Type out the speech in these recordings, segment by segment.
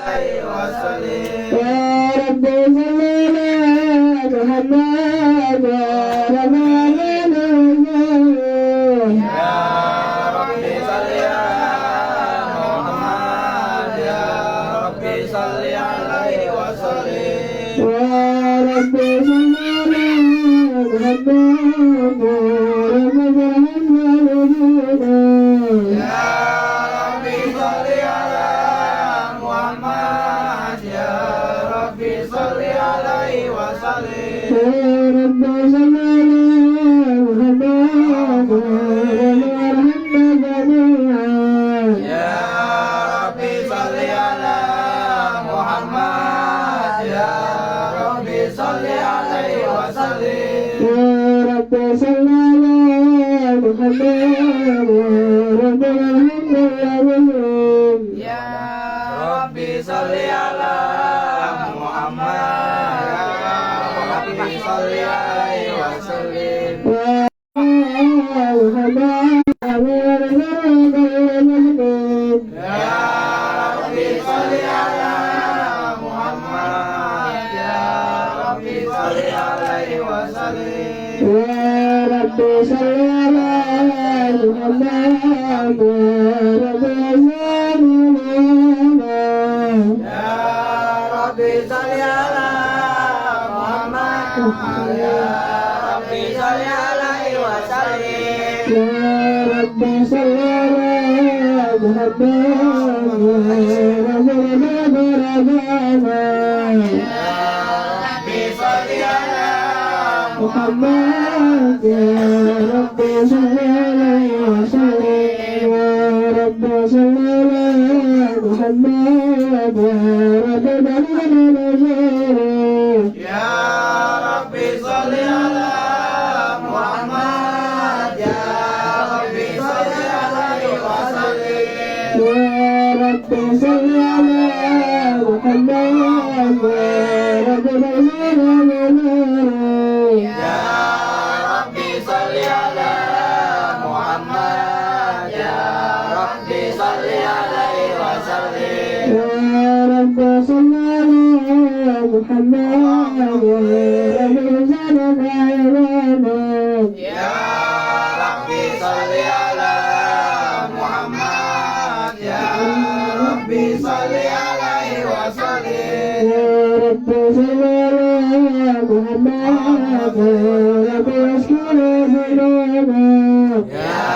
وسلم يا رب صل على محمد يا رب يا ربي صل على محمد يا ربي صل عليه وسلم يا رب صل على محمد يا ربي صل على محمد يا ربي صل عليه وسلم يا رب صل على محمد يا ربي صل عليه وسلم يا رب صل على محمد يا ربي صل على محمد يا ربي صل عليه وسلم يا ربي صل على محمد يا ربي صل عليه وسلم يا رب صل على محمد يا ربي صل على محمد يا ربي صل عليه وسلم يا رب صل على محمد يا ربي صل على محمد يا رب صل عليه وسلم يا رب صل على محمد يا ربي صل على محمد يا ربي صل عليه وسلم يا رب صل على محمد يا ربي صل على محمد يا ربي صل عليه وسلم يا رب صل على محمد يا ربي صل على محمد يا ربي صل عليه وسلم يا رب صل على محمد يا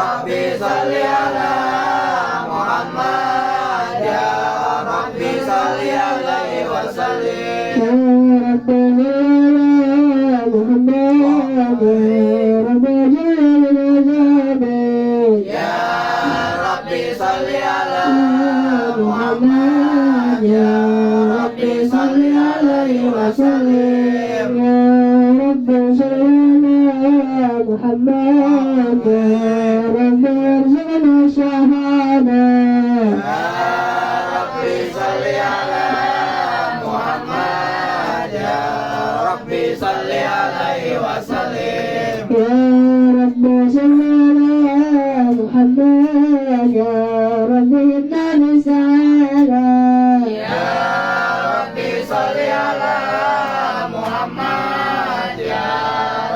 ربي صل على محمد يا ربي صل عليه وسلم يا رب يا ربي صل على محمد يا ربي صل عليه وسلم يا رب صل على محمد يا رب ارزقنا الشهادة يا ربي صل على محمد يا ربي صل عليه وسلم يا رب صل على محمد يا رب إنا نسعانا يا ربي صل على محمد يا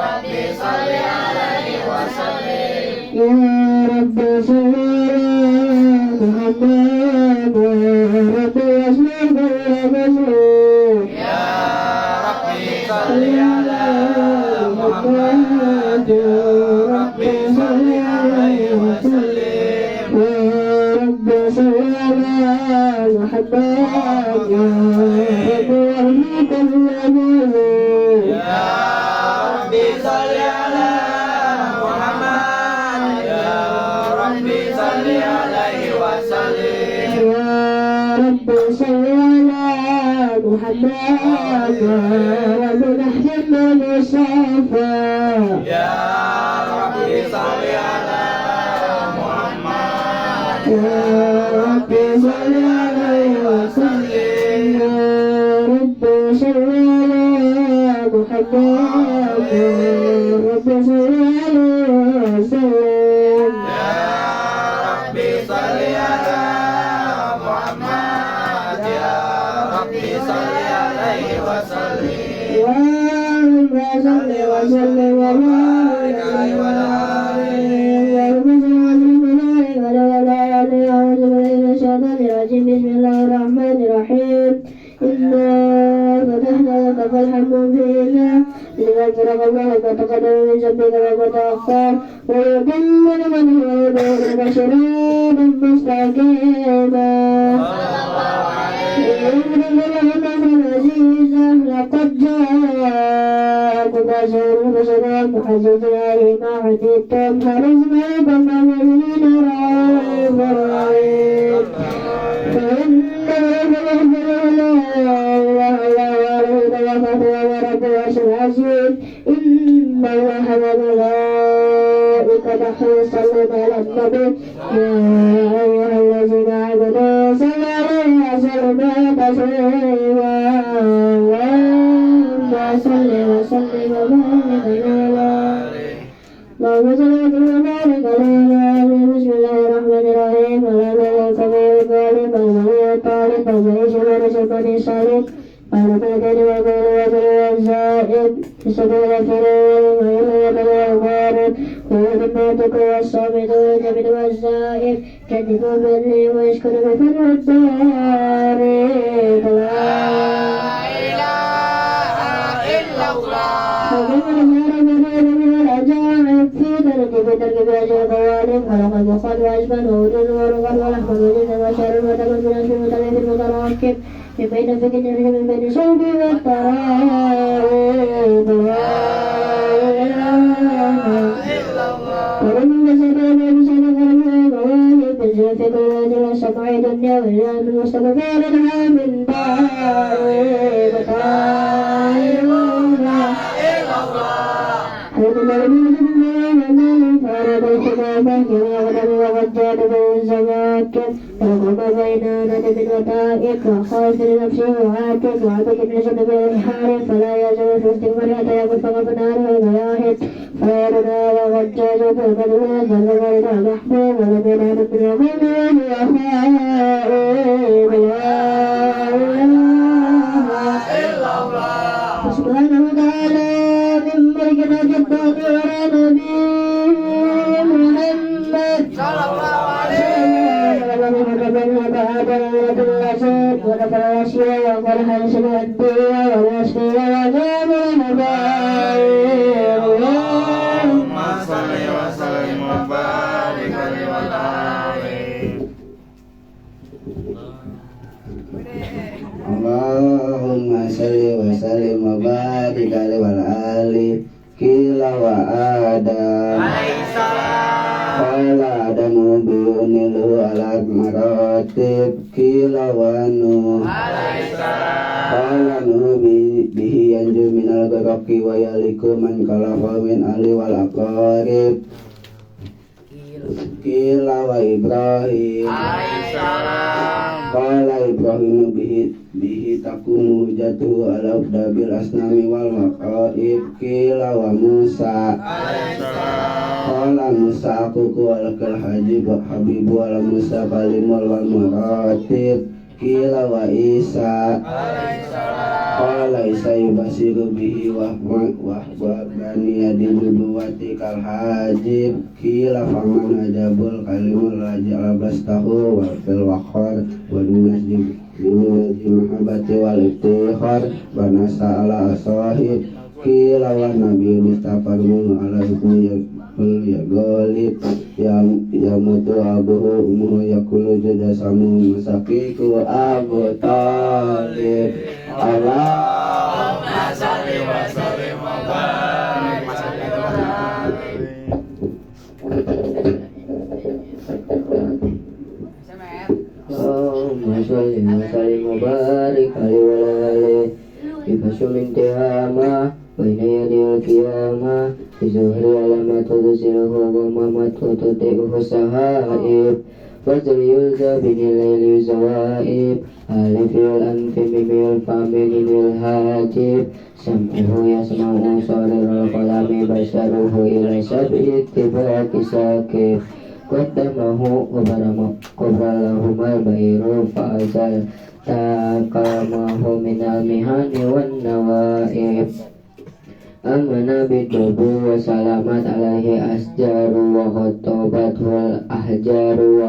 ربي صل عليه وسلم يا رب صل على محمد يا رب أسلم المسلم يا ربي صل على محمد يا ربي صل عليه وسلم يا رب صل على محمد يا رب أهلك النبي يا ربي صل على محمد يا ربي صل عليه وسلم يا رب صل على محمد يا رب نحن المصطفى يا ربي صل على محمد يا رب صل عليه وسلم يا رب صل على محمد يا رب صل عليه وسلم يا ربي صل على محمد ربي صل عليه وسلم اللهم صل وسلم وبارك عليه وعلى بسم الله الرحمن الرحيم إنا فتحنا لك فتحا مبينا ليغفرك الله ما تقدم من ذنبك وما تأخر ويتم نعمته ويهديك صراطا مستقيما لقد جاءكم رسول مصدق محدث عليه ما حدثتم حرص عليكم بالمؤمنين رؤوف رحيم فإن إن الله وملائكته يصلون على النبي يا أيها الذين آمنوا صلوا عليه وسلموا تسليما اللهم صل وسلم وبارك عليه اللهم صل وسلم وبارك عليه بسم الله الرحمن الرحيم اللهم كبير الظالم والولي الطالب والجيش ورسل بني صالح والمكان والقول والزائد بسبيل الفرور ويوم الغارب والماتك والصامت والجبن والزائد كذب بدري ويشكر بفر الدار لا إله إلا الله في تركب أجر ظوالم خلق المخاط وأجبن ووجود ورغب ولحم وجد وشر وتمن من أجل متلف المتراكب من بين فكر من بين صلب والترائب لا إله إلا الله ولم يسبب بسبب المغالب بالزلف كل السمع دنيا والجان المستغفر من دائب تائب لا إلا الله فرد الخلافة كما غلب وغجاد بالزواكب فرغب بين ندب وتائك وخاف لنفسه وعاتك وعبك النسب بالحار فلا يزال في استغفار حتى يقول فغفنا له المياهد فيرنا وغجاد فقد وزل غير محبوب ولم ينام من يومين وخائب لا إله إلا الله سبحانه وتعالى من ملكنا جبار ونبي ونفر الأشياء وفرح الشبه الدنيا والأشفي وجاب المبارك اللهم صل وسلم وبارك عليه وعلى Allahumma salli wa sallim wa barik alaihi wa ali kila wa ada qala adamu biunilu ala maratib kila wa nu qala nu bihi yanju minal garaki wa yaliku man kalafa min ali wal aqarib kila wa Ibrahim qala Ibrahim bihi takunu jatuh ala dabil asnami wal maqaib kila wa Musa qala Musa akuku alakal hajib wa habibu ala Musa kalimul wal maratib kila wa Isa qala Isa yubasiru bihi wa bani yadinubuwati kal hajib kila faman ajabul kalimul raji alabastahu wa fil wakhar wa nunajib mahabati wal iftikhar wa nasa ala asahib kila wa nabi mustafar munu ala hukmi ya golib yang mutu abuhu umuhu yakulu judasamu masakiku Abu Talib Allahumma salli wa sallim wa barik Allahumma salli wa sallim wa barik alaihi wa alihi bifashumin tihama baina yadil qiyamah bizuhri alamat tuziluhu wa mamat tututi'uhu sahaib wajal yulza binilayli zawaib alifil anfi mimil faminil hajib sam'uhu yasma'u sarirul qalami basyaruhu ilai sabi ittibaki sakif qaddamahu qabralahu mal bairu fa'azal takamahu minal mihani wan nawaib. Amana bidubu wa salamat alaihi asjaru wa khotobatul ahjaru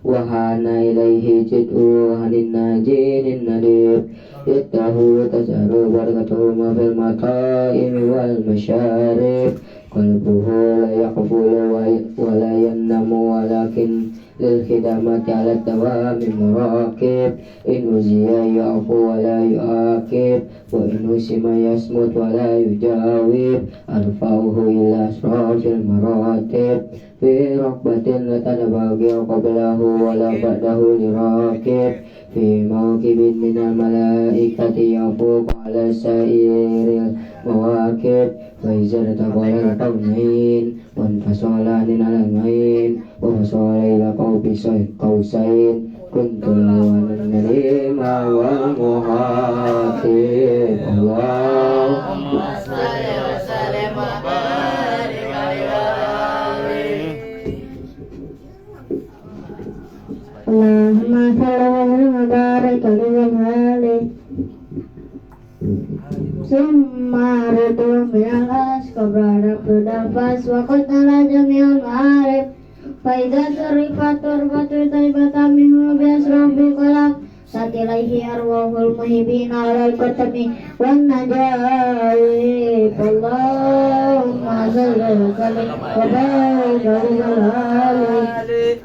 wa hana ilaihi jid'u hanin najinin nadib. Yattahu tasaru barakatuhu ma fil mataimi wal masyarib. Qalbuhu la yaqbulu wa la yannamu walakin lil khidamati ala dawami muraqib. In uziya ya'fu wa la yu'aqib wa in usima yasmut wa la yujawib. Arfa'uhu ila asrafil maratib fi raqbatin la tanabagi qablahu wa la ba'dahu liraqib. Fi mawkibin minal malaikati yafuq ala sairil mawakib. Wa izar taqala qawnain wan fasolanin alamain wa fasola ila qawsain kuntul awanan nalima wal muhatib. Allahumma salli wa sallim wa barik Allahumma salli wa barik alaihi. Summa rudu minal asqabara bernafas wa qutala jami'al ma'arif. Faidah surifat turbatu taibata minhu biasrofi kolak. Satilaihi arwahul muhibin alal qatami wan najaib. Allahumma salli wa sallim wa barik alaihi.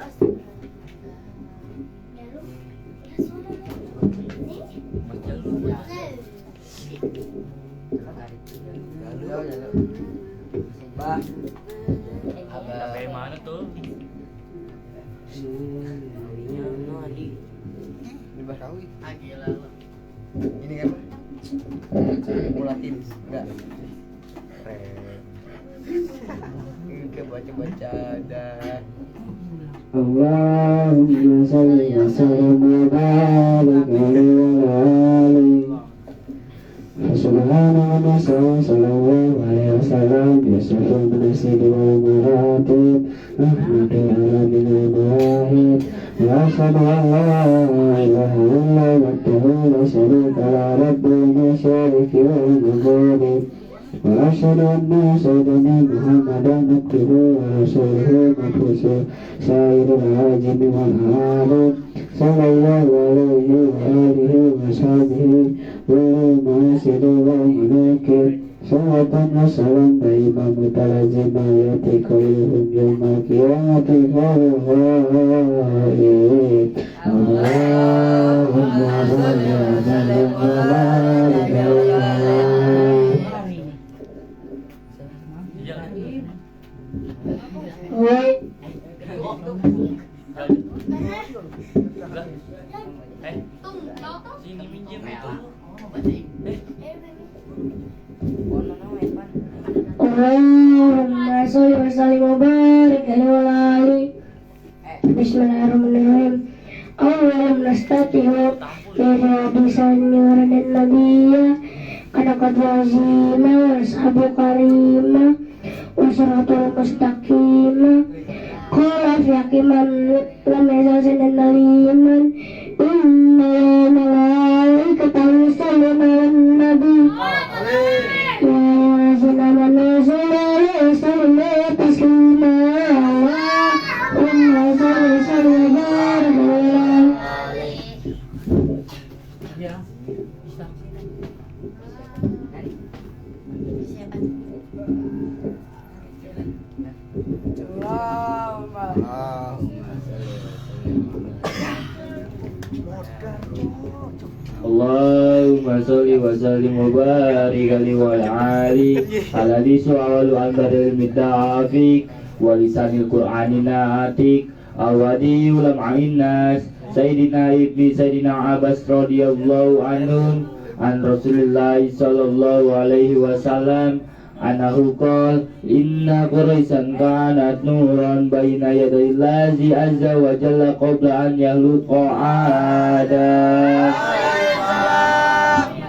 Sampai mana tuh? Bebas kawin. Gila lo. Ini kan mulatin enggak? Kayak baca-baca dah. Allahumma salli wa sallim wa barik alaihi. Subhana wa sallallahu alaihi wasallam yasuful manasib wal muratib rahmatul alamin wal mawahib. Wa ashhadu an la ilaha illallah wahdahu la syarika lahu rabbul masyariqi wal maghribi. Wa ashhadu anna sayyidina Muhammadan abduhu wa rasuluhu mab'uusu sayyidul ajami wal alim. Sallallahu alaihi wa alihi wa sahbihi wa ma'asidu wa munakir. Salatan wa salam daima mutalazima yatiqaluhum yawma qiyamati fahuwa'i. Allahumma salli wa sallim wa barik alaihi. Sini minjem itu. Allahumma sholli wa sallim wa barik alaihi. Bismillahirrahmanirrahim. Allahumma nastatihu kaifa bisannuran nabiyya qad wazima wa sahabu karima wa siratul mustaqima. Qala fi hakiman lam yazal naliman inna malaikata yusalluna 'alan nabi ya ayyuhallazina amanu sallu 'alaihi wa sallimu taslima. Allahumma salli wa sallim wa barik alaihi. Allahumma sholli wa sallim wa barik alaihi wa ali alladhi su'alu an badal midafik wa lisanil qur'ani natik awadi ulam ainas sayyidina ibni sayyidina Abbas radhiyallahu anhu an Rasulillah sallallahu alaihi wasallam anahu qala inna quraisan kanat nuran baina yaday Allahi azza wa jalla qabla an yakhluqa adam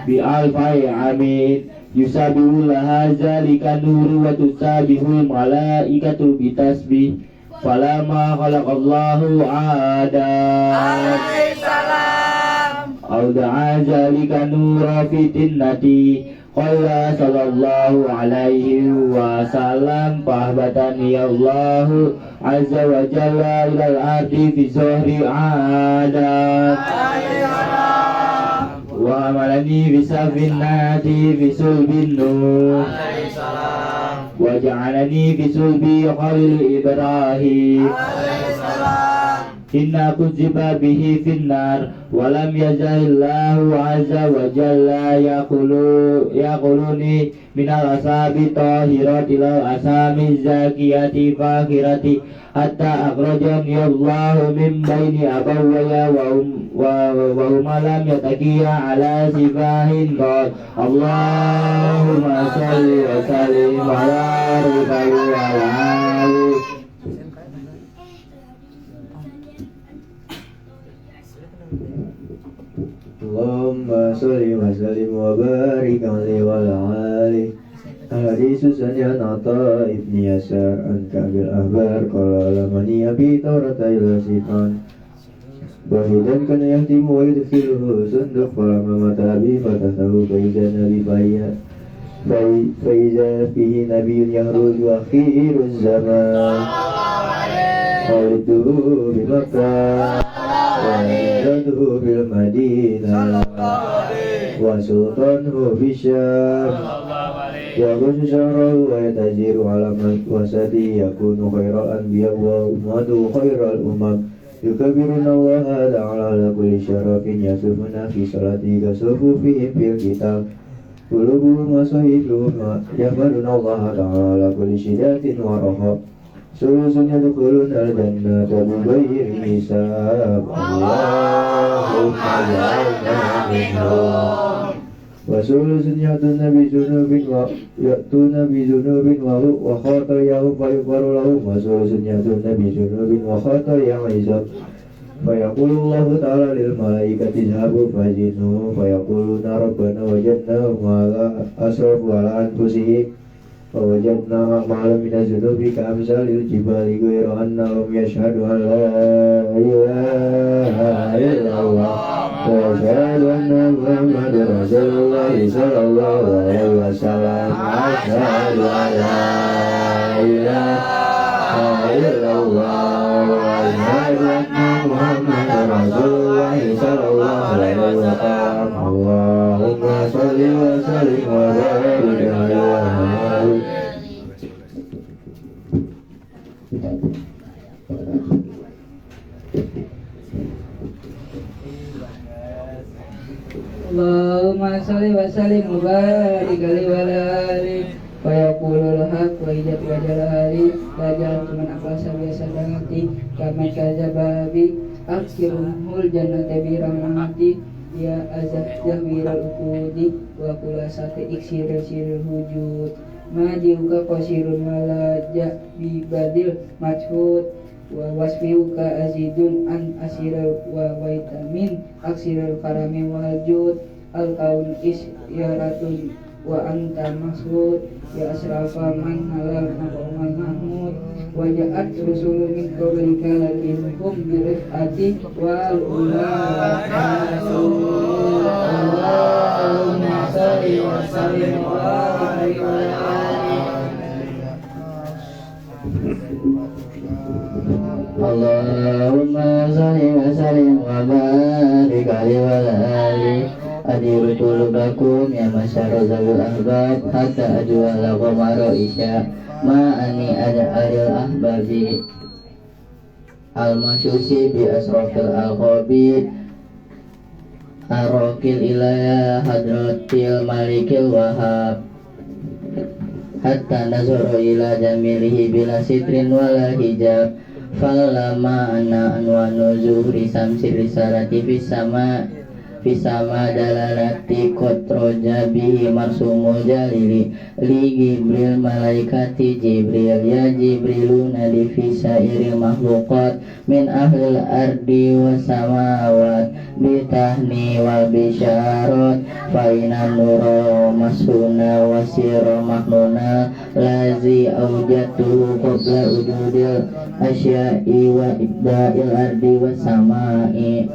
bi alfai amin yusabihu laha zalika nuru wa tusabihul malaikatu bitasbih falama khalaqallahu adam أو دعا ذلك نور فتنة قال صلى الله عليه وسلم فأهبطني الله عز وجل إلى الأرض في ظهر عادة وعملني بسقف النات في صلب النور وجعلني في صلب خليل إبراهيم إن كذب به في النار ولم يزل الله عز وجل يقولني من الأصحاب الطاهرات إلى الأصحاب الزاكية فاخرة حتى أخرجني الله من بين أبوي وهما لم يتكيا على سفاه قال اللهم صل وسلم وبارك على آله. Allahumma sholli wa sallim wa barik alaihi wa ala alihi. Al-hadisu sanyan Ata ibni Yasar an Ka'bil Ahbar qala lamani abi Taurata ila sitan wahidan kana yahtimu wa yudkhiluhu sunduq falamma mata abi fatatahu faiza nabi faiza fihi nabiyyun yahruju akhiruz zaman Khaliduhu bi Makkah wa bil Madinah wa sultanuhu bi Syam wa busyarahu wa yatajiru ala wasati yakunu khairal anbiya wa ummatu khairal umam yukabiruna Allah ta'ala ala kulli syarafin yasufuna fi salati kasufu fihim fil kitab qulubuhum wa sahibuhum yahmaduna Allah ta'ala ala kulli syidatin wa rahab sulusun yadkhulun al-jannata bighairi hisab Allahumma ja'alna minhum wa sulusun ya'tuna bi dzunubin wa khatayahum fa yughfaru lahum wa sulusun ya'tuna bi dzunubin wa khatayahum hisab fa yaqulu Allahu ta'ala lil malaikati izhabu fajinu fa yaquluna rabbana wajadna ma la asrafu ala anfusihim فوجدنا أعمال من الذنوب كأمثال الجبال غير أنهم يشهدوا أن لا إله إلا الله ويشهد أن محمد رسول الله صلى الله عليه وسلم أشهد أن لا إله إلا الله وأشهد أن محمد رسول الله صلى الله عليه وسلم اللهم صل وسلم وبارك عليه Allahumma sholli wa sallim wa barik alaihi wa ala alihi wa yaqulul haq wa ijat wa jalali raja cuman akal biasa dangati kama kazababi akhirul jannati bi rahmati ya azah jahwirul ukudi wa kulasati iksiril siril wujud majiuka qasirun malaja bi badil majhud wa wasfiuka azidun an asiril wa vitamin aksiril karami wal jud al kaun isyaratun wa anta maksud ya asrafa man halal man mahmud wa ja'at rusulun min qablika lakinhum bi rifati wal ula Allahumma shalli wa sallim wa barik ala Allahumma salli wa sallim wa barik alaihi wa ala alihi adiru tulubakum ya masyara zawil ahbab hatta ajwala qamara isya ma'ani ad'aril ahbabi al-masyusi bi asrafil al-qabi arokil ilaya hadratil malikil wahab hatta nazara ila jamilihi bila sitrin wala hijab falama ana anwanu zuhri samsi risalati fisama dalalati kotroja bihi marsumul jalili li Jibril malaikati Jibril ya Jibrilu nadi fisairil makhluqat min ahlil ardi wa samawat bitahni wal bisyarat fainan nura masuna wasira maknuna lazi aujatuhu qabla ududil asya'i wa ibda'il ardi wa sama'i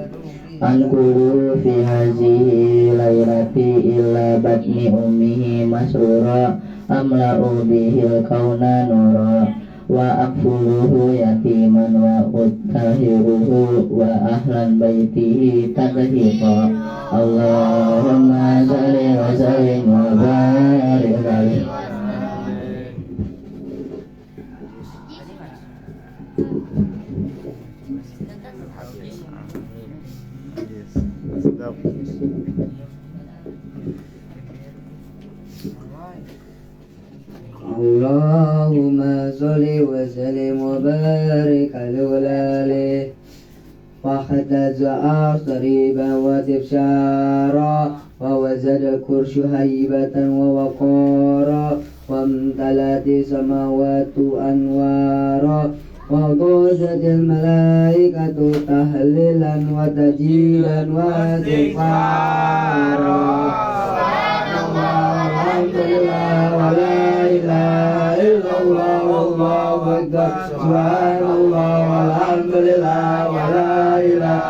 Ankuru fi hazihi laylati illa batni ummihi masrura amla'u bihil kauna nura wa akfuluhu yatiman wa utahiruhu wa ahlan baitihi tadhiqa Allahumma salli wa sallim wa barik alaihi. Allahumma sholli wa sallim wa barik alaihi فاحتز أصريبا وتبشارا ووزد الكرش هيبة ووقارا وامتلأت السماوات أنوارا وغوثت الملائكة تهليلا وتجيلا واستغفارا سبحان الله والحمد لله ولا إله إلا الله والله أكبر سبحان الله والحمد لله ولا إله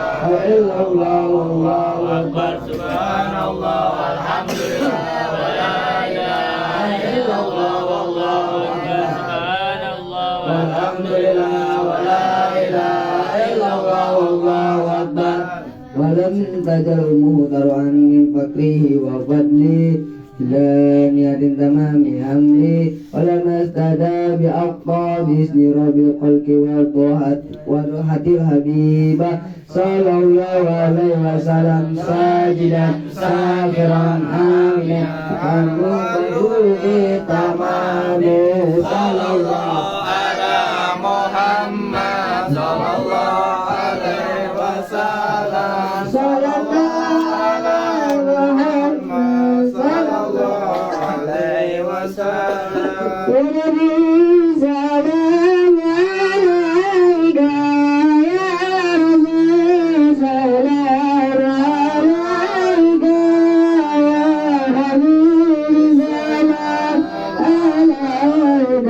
إلا الله والله أكبر سبحان الله والحمد لله ولا إله إلا الله والله أكبر سبحان الله والحمد لله ولا إله إلا الله والله أكبر ولم تجر مهترعا من فقره وفضله لن يتم تمام حملي ولما استدى بأقطاب اسم رب الخلق وضحت الحبيبة صلى الله عليه وسلم ساجدا سافرا آمنا عن مقبول تمام صلى الله على محمد صلى الله عليه وسلم صلى الله على محمد صلى الله عليه وسلم ونبي سلام عليك يا رسول سلام عليك يا حبيبي سلام عليك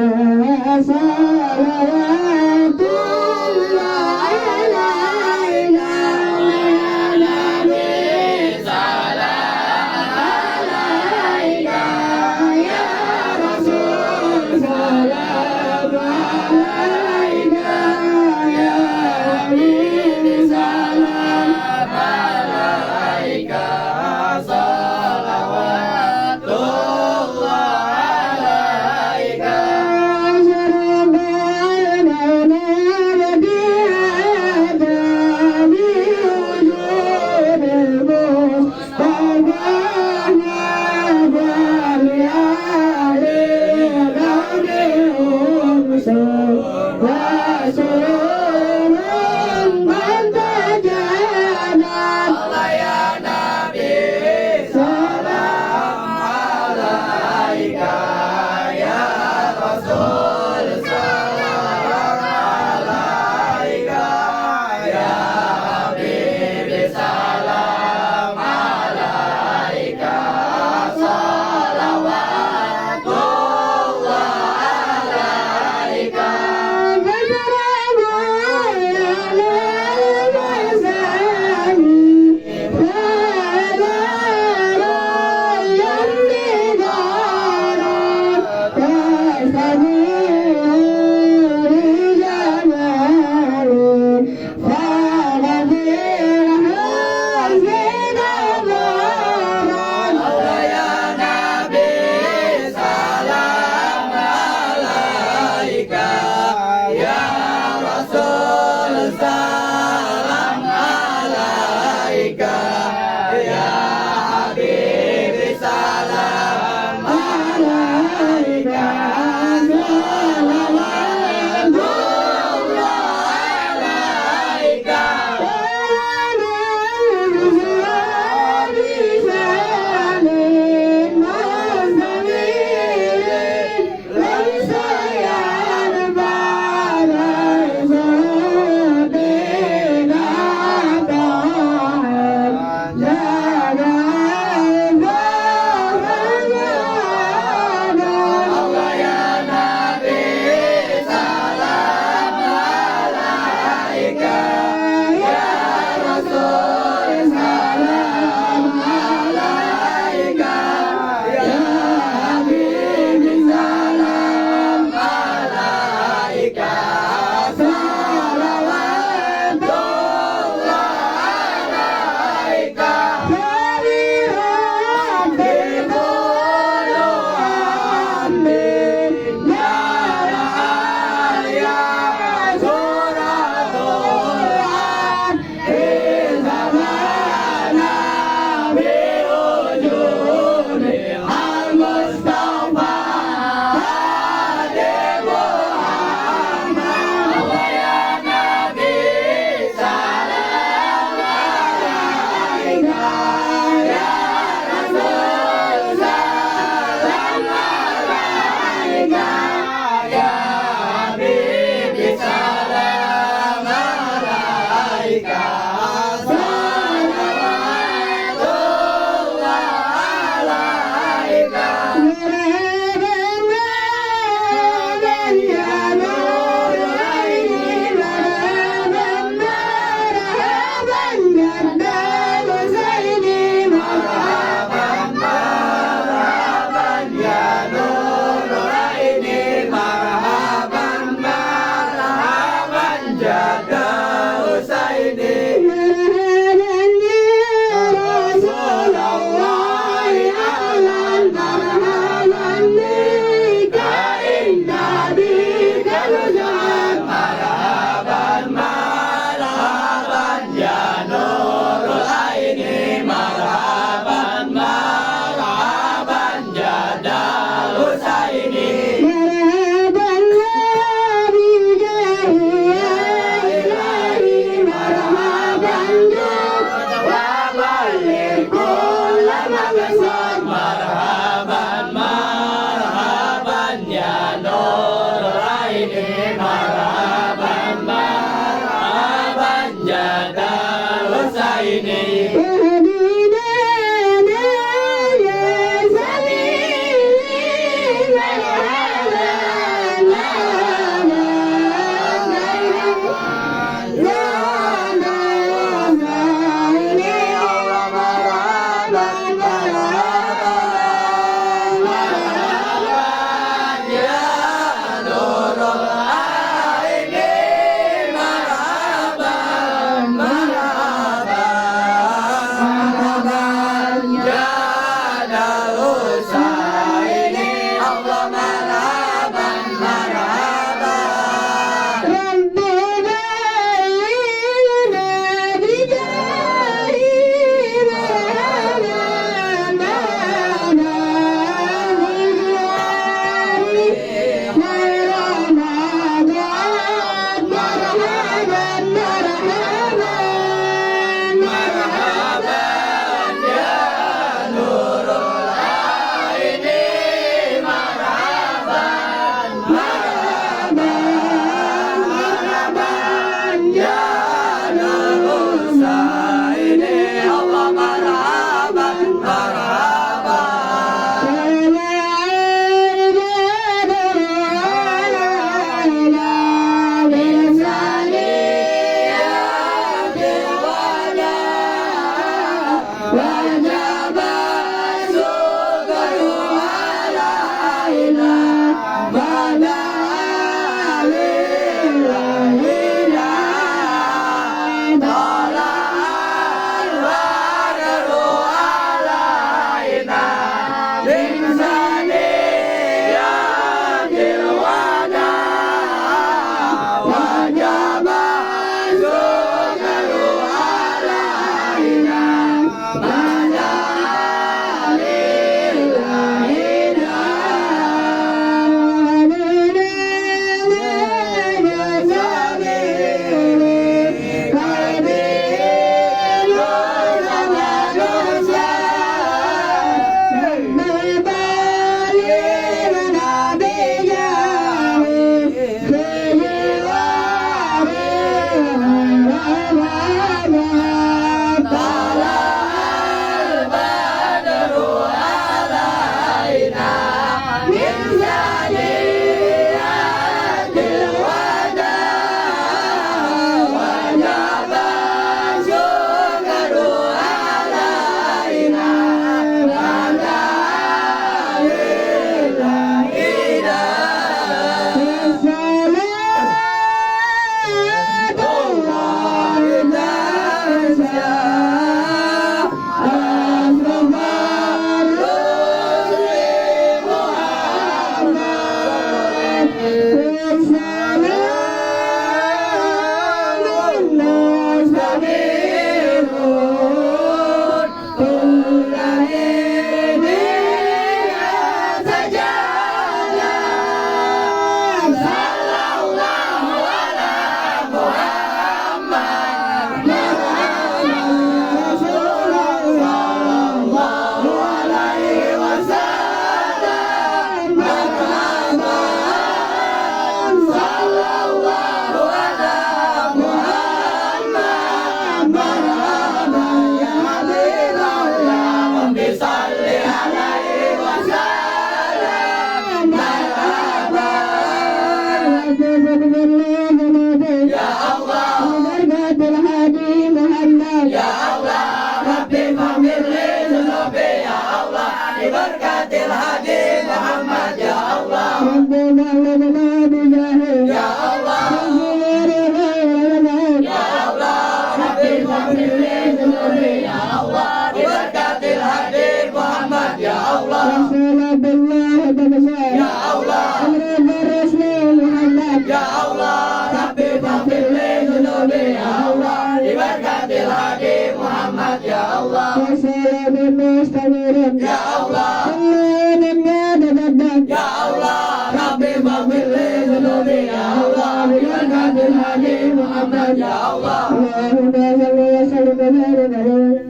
mustaghfirin. Ya Allah, dunia dadah. Ya Allah, Rabbi maghfir li dzunubi. Ya Allah, billahi hadi Muhammad. Ya Allah, Allahumma shalli wa sallim wa barik alaihi.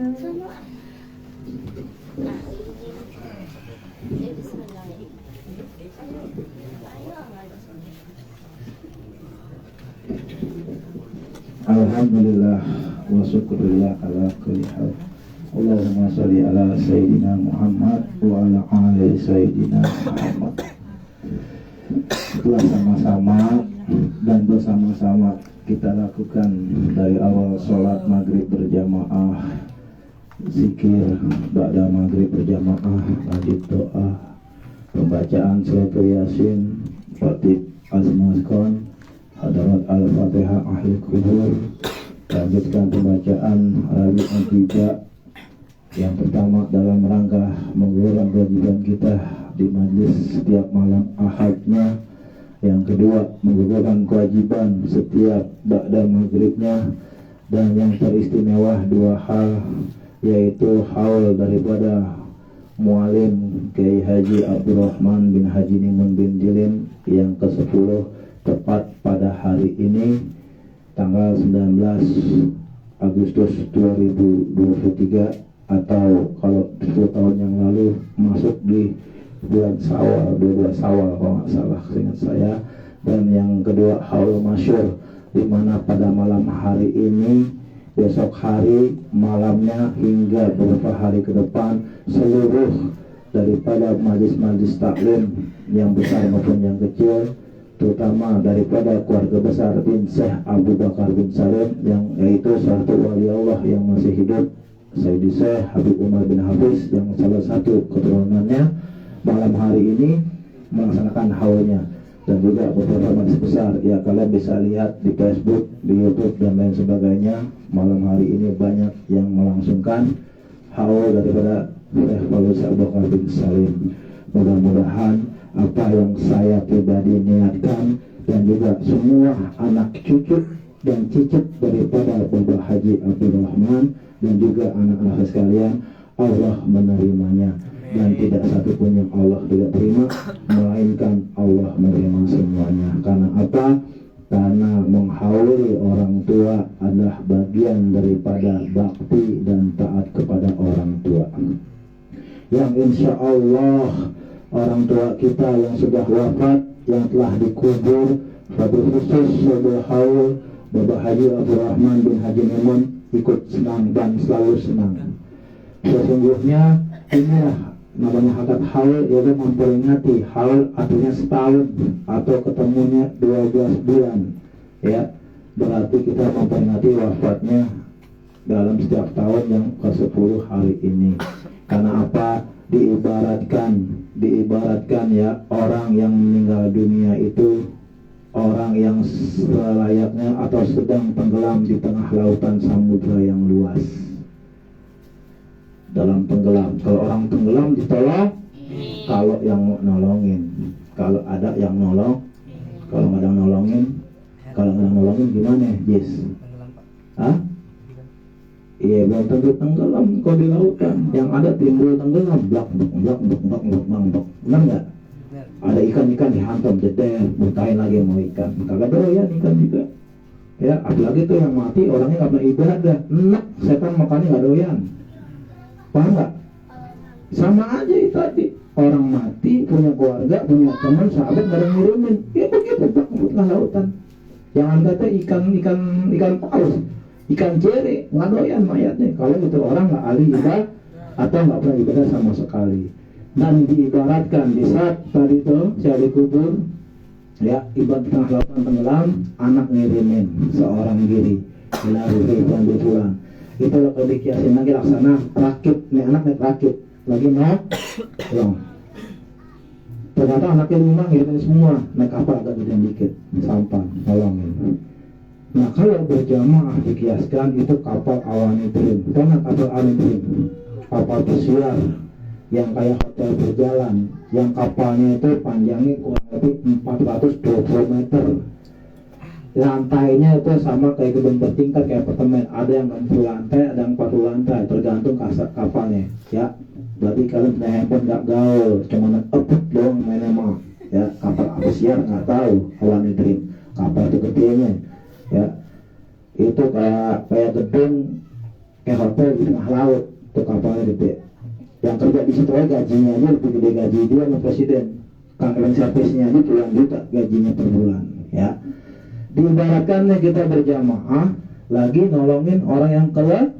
Alhamdulillah wa syukurillah ala kulli hal. Allahumma sholli ala sayyidina Muhammad wa ala ali sayyidina Muhammad. Telah sama-sama dan bersama-sama kita lakukan dari awal sholat maghrib berjamaah, zikir ba'da maghrib berjamaah, lanjut doa, pembacaan surat Yasin, khatib azmaskon, hadarat al-fatihah ahli kubur, lanjutkan pembacaan Rabi Al-Tiba yang pertama dalam rangka menggugurkan kewajiban kita di majlis setiap malam ahadnya, yang kedua menggugurkan kewajiban setiap ba'da maghribnya, dan yang teristimewa dua hal, yaitu haul daripada mualim Kiai Haji Abdurrahman bin Haji Nimun bin Jilin yang ke-10 tepat pada hari ini tanggal 19 Agustus 2023, atau kalau 10 tahun yang lalu masuk di bulan Syawal, 12 Syawal kalau nggak salah seingat saya. Dan yang kedua haul masyhur, di mana pada malam hari ini, besok hari malamnya hingga beberapa hari ke depan seluruh daripada majlis-majlis taklim yang besar maupun yang kecil, terutama daripada keluarga besar bin Syekh Abu Bakar bin Salim, yang yaitu satu wali Allah yang masih hidup, Sayyidi Syekh Habib Umar bin Hafiz, yang salah satu keturunannya malam hari ini melaksanakan haulnya. Dan juga beberapa majlis besar, ya kalian bisa lihat di Facebook, di YouTube dan lain sebagainya, malam hari ini banyak yang melangsungkan haul daripada Syekh Abu Bakar bin Salim. Mudah-mudahan apa yang saya pribadi niatkan dan juga semua anak cucu dan cicit daripada Bapak Haji Abdurrahman dan juga anak-anak sekalian, Allah menerimanya, dan tidak satu pun yang Allah tidak terima, melainkan Allah menerima semuanya. Karena apa? Karena menghauli orang tua adalah bagian daripada bakti dan taat kepada orang tua, yang insya Allah orang tua kita yang sudah wafat, yang telah dikubur, wabil khusus wabil haul Bapak Haji Abdurrahman bin Haji Nimun ikut senang dan selalu senang. Sesungguhnya inilah namanya hakikat haul, yaitu memperingati haul, artinya setahun atau ketemunya 12 bulan, ya. Berarti kita memperingati wafatnya dalam setiap tahun yang ke-10 hari ini. Karena apa? Diibaratkan ya, orang yang meninggal dunia itu orang yang selayaknya atau sedang tenggelam di tengah lautan samudra yang luas. Dalam tenggelam, kalau orang tenggelam ditolong, kalau yang mau nolongin, kalau ada yang nolong, kalau nggak ada yang nolongin, kalau nggak ada yang nolongin gimana, Jis? Hah? Iya, belum tentu tenggelam kalau di lautan. Yang ada timbul tenggelam, blak, benar nggak? Ada ikan-ikan dihantam, jeder, muntahin lagi mau ikan. Kagak doyan ikan juga. Ya, apalagi tuh yang mati orangnya nggak pernah ibadah, enak, setan makannya nggak doyan. Paham nggak? Sama aja itu tadi. Orang mati, punya keluarga, punya teman, sahabat, nggak ada yang ngirumin. Ya begitu, blak, tengah lautan. Jangan kata ikan paus, ikan cere, nggak doyan mayatnya. Kalau itu orang nggak ahli ibadah atau nggak pernah ibadah sama sekali. Dan diibaratkan di saat tadi itu saya dikubur, ya, ibarat tengah lautan tenggelam, anak ngirimin seorang diri, ilaruhi dan pulang. Itu kalau dikiasin lagi laksana rakit, nih anak naik rakit, lagi mau pulang. Ternyata anaknya rumah ngirimin semua, naik kapal agak gedean dikit, sampan, nolongin. Nah kalau berjamaah dikiaskan itu kapal Awanidrim, karena kapal Awanidrim, kapal pesiar yang kayak hotel berjalan, yang kapalnya itu panjangnya kurang lebih 420 meter, lantainya itu sama kayak gedung bertingkat kayak apartemen, ada yang 60 lantai, ada yang 40 lantai, tergantung kasar kapalnya, ya. Berarti kalian punya handphone nggak gaul, cuma upload doang mainnya mah. Ya, kapal pesiar nggak tahu awan dream kapal itu gedenya. Ya, itu kayak gedung, kayak hotel di tengah laut, itu kapalnya gede. Yang kerja di situ aja gajinya aja lebih gede gaji dia sama presiden. Kangen servisnya aja puluhan juta gajinya per bulan. Ya, diibaratkannya kita berjamaah lagi nolongin orang yang kelep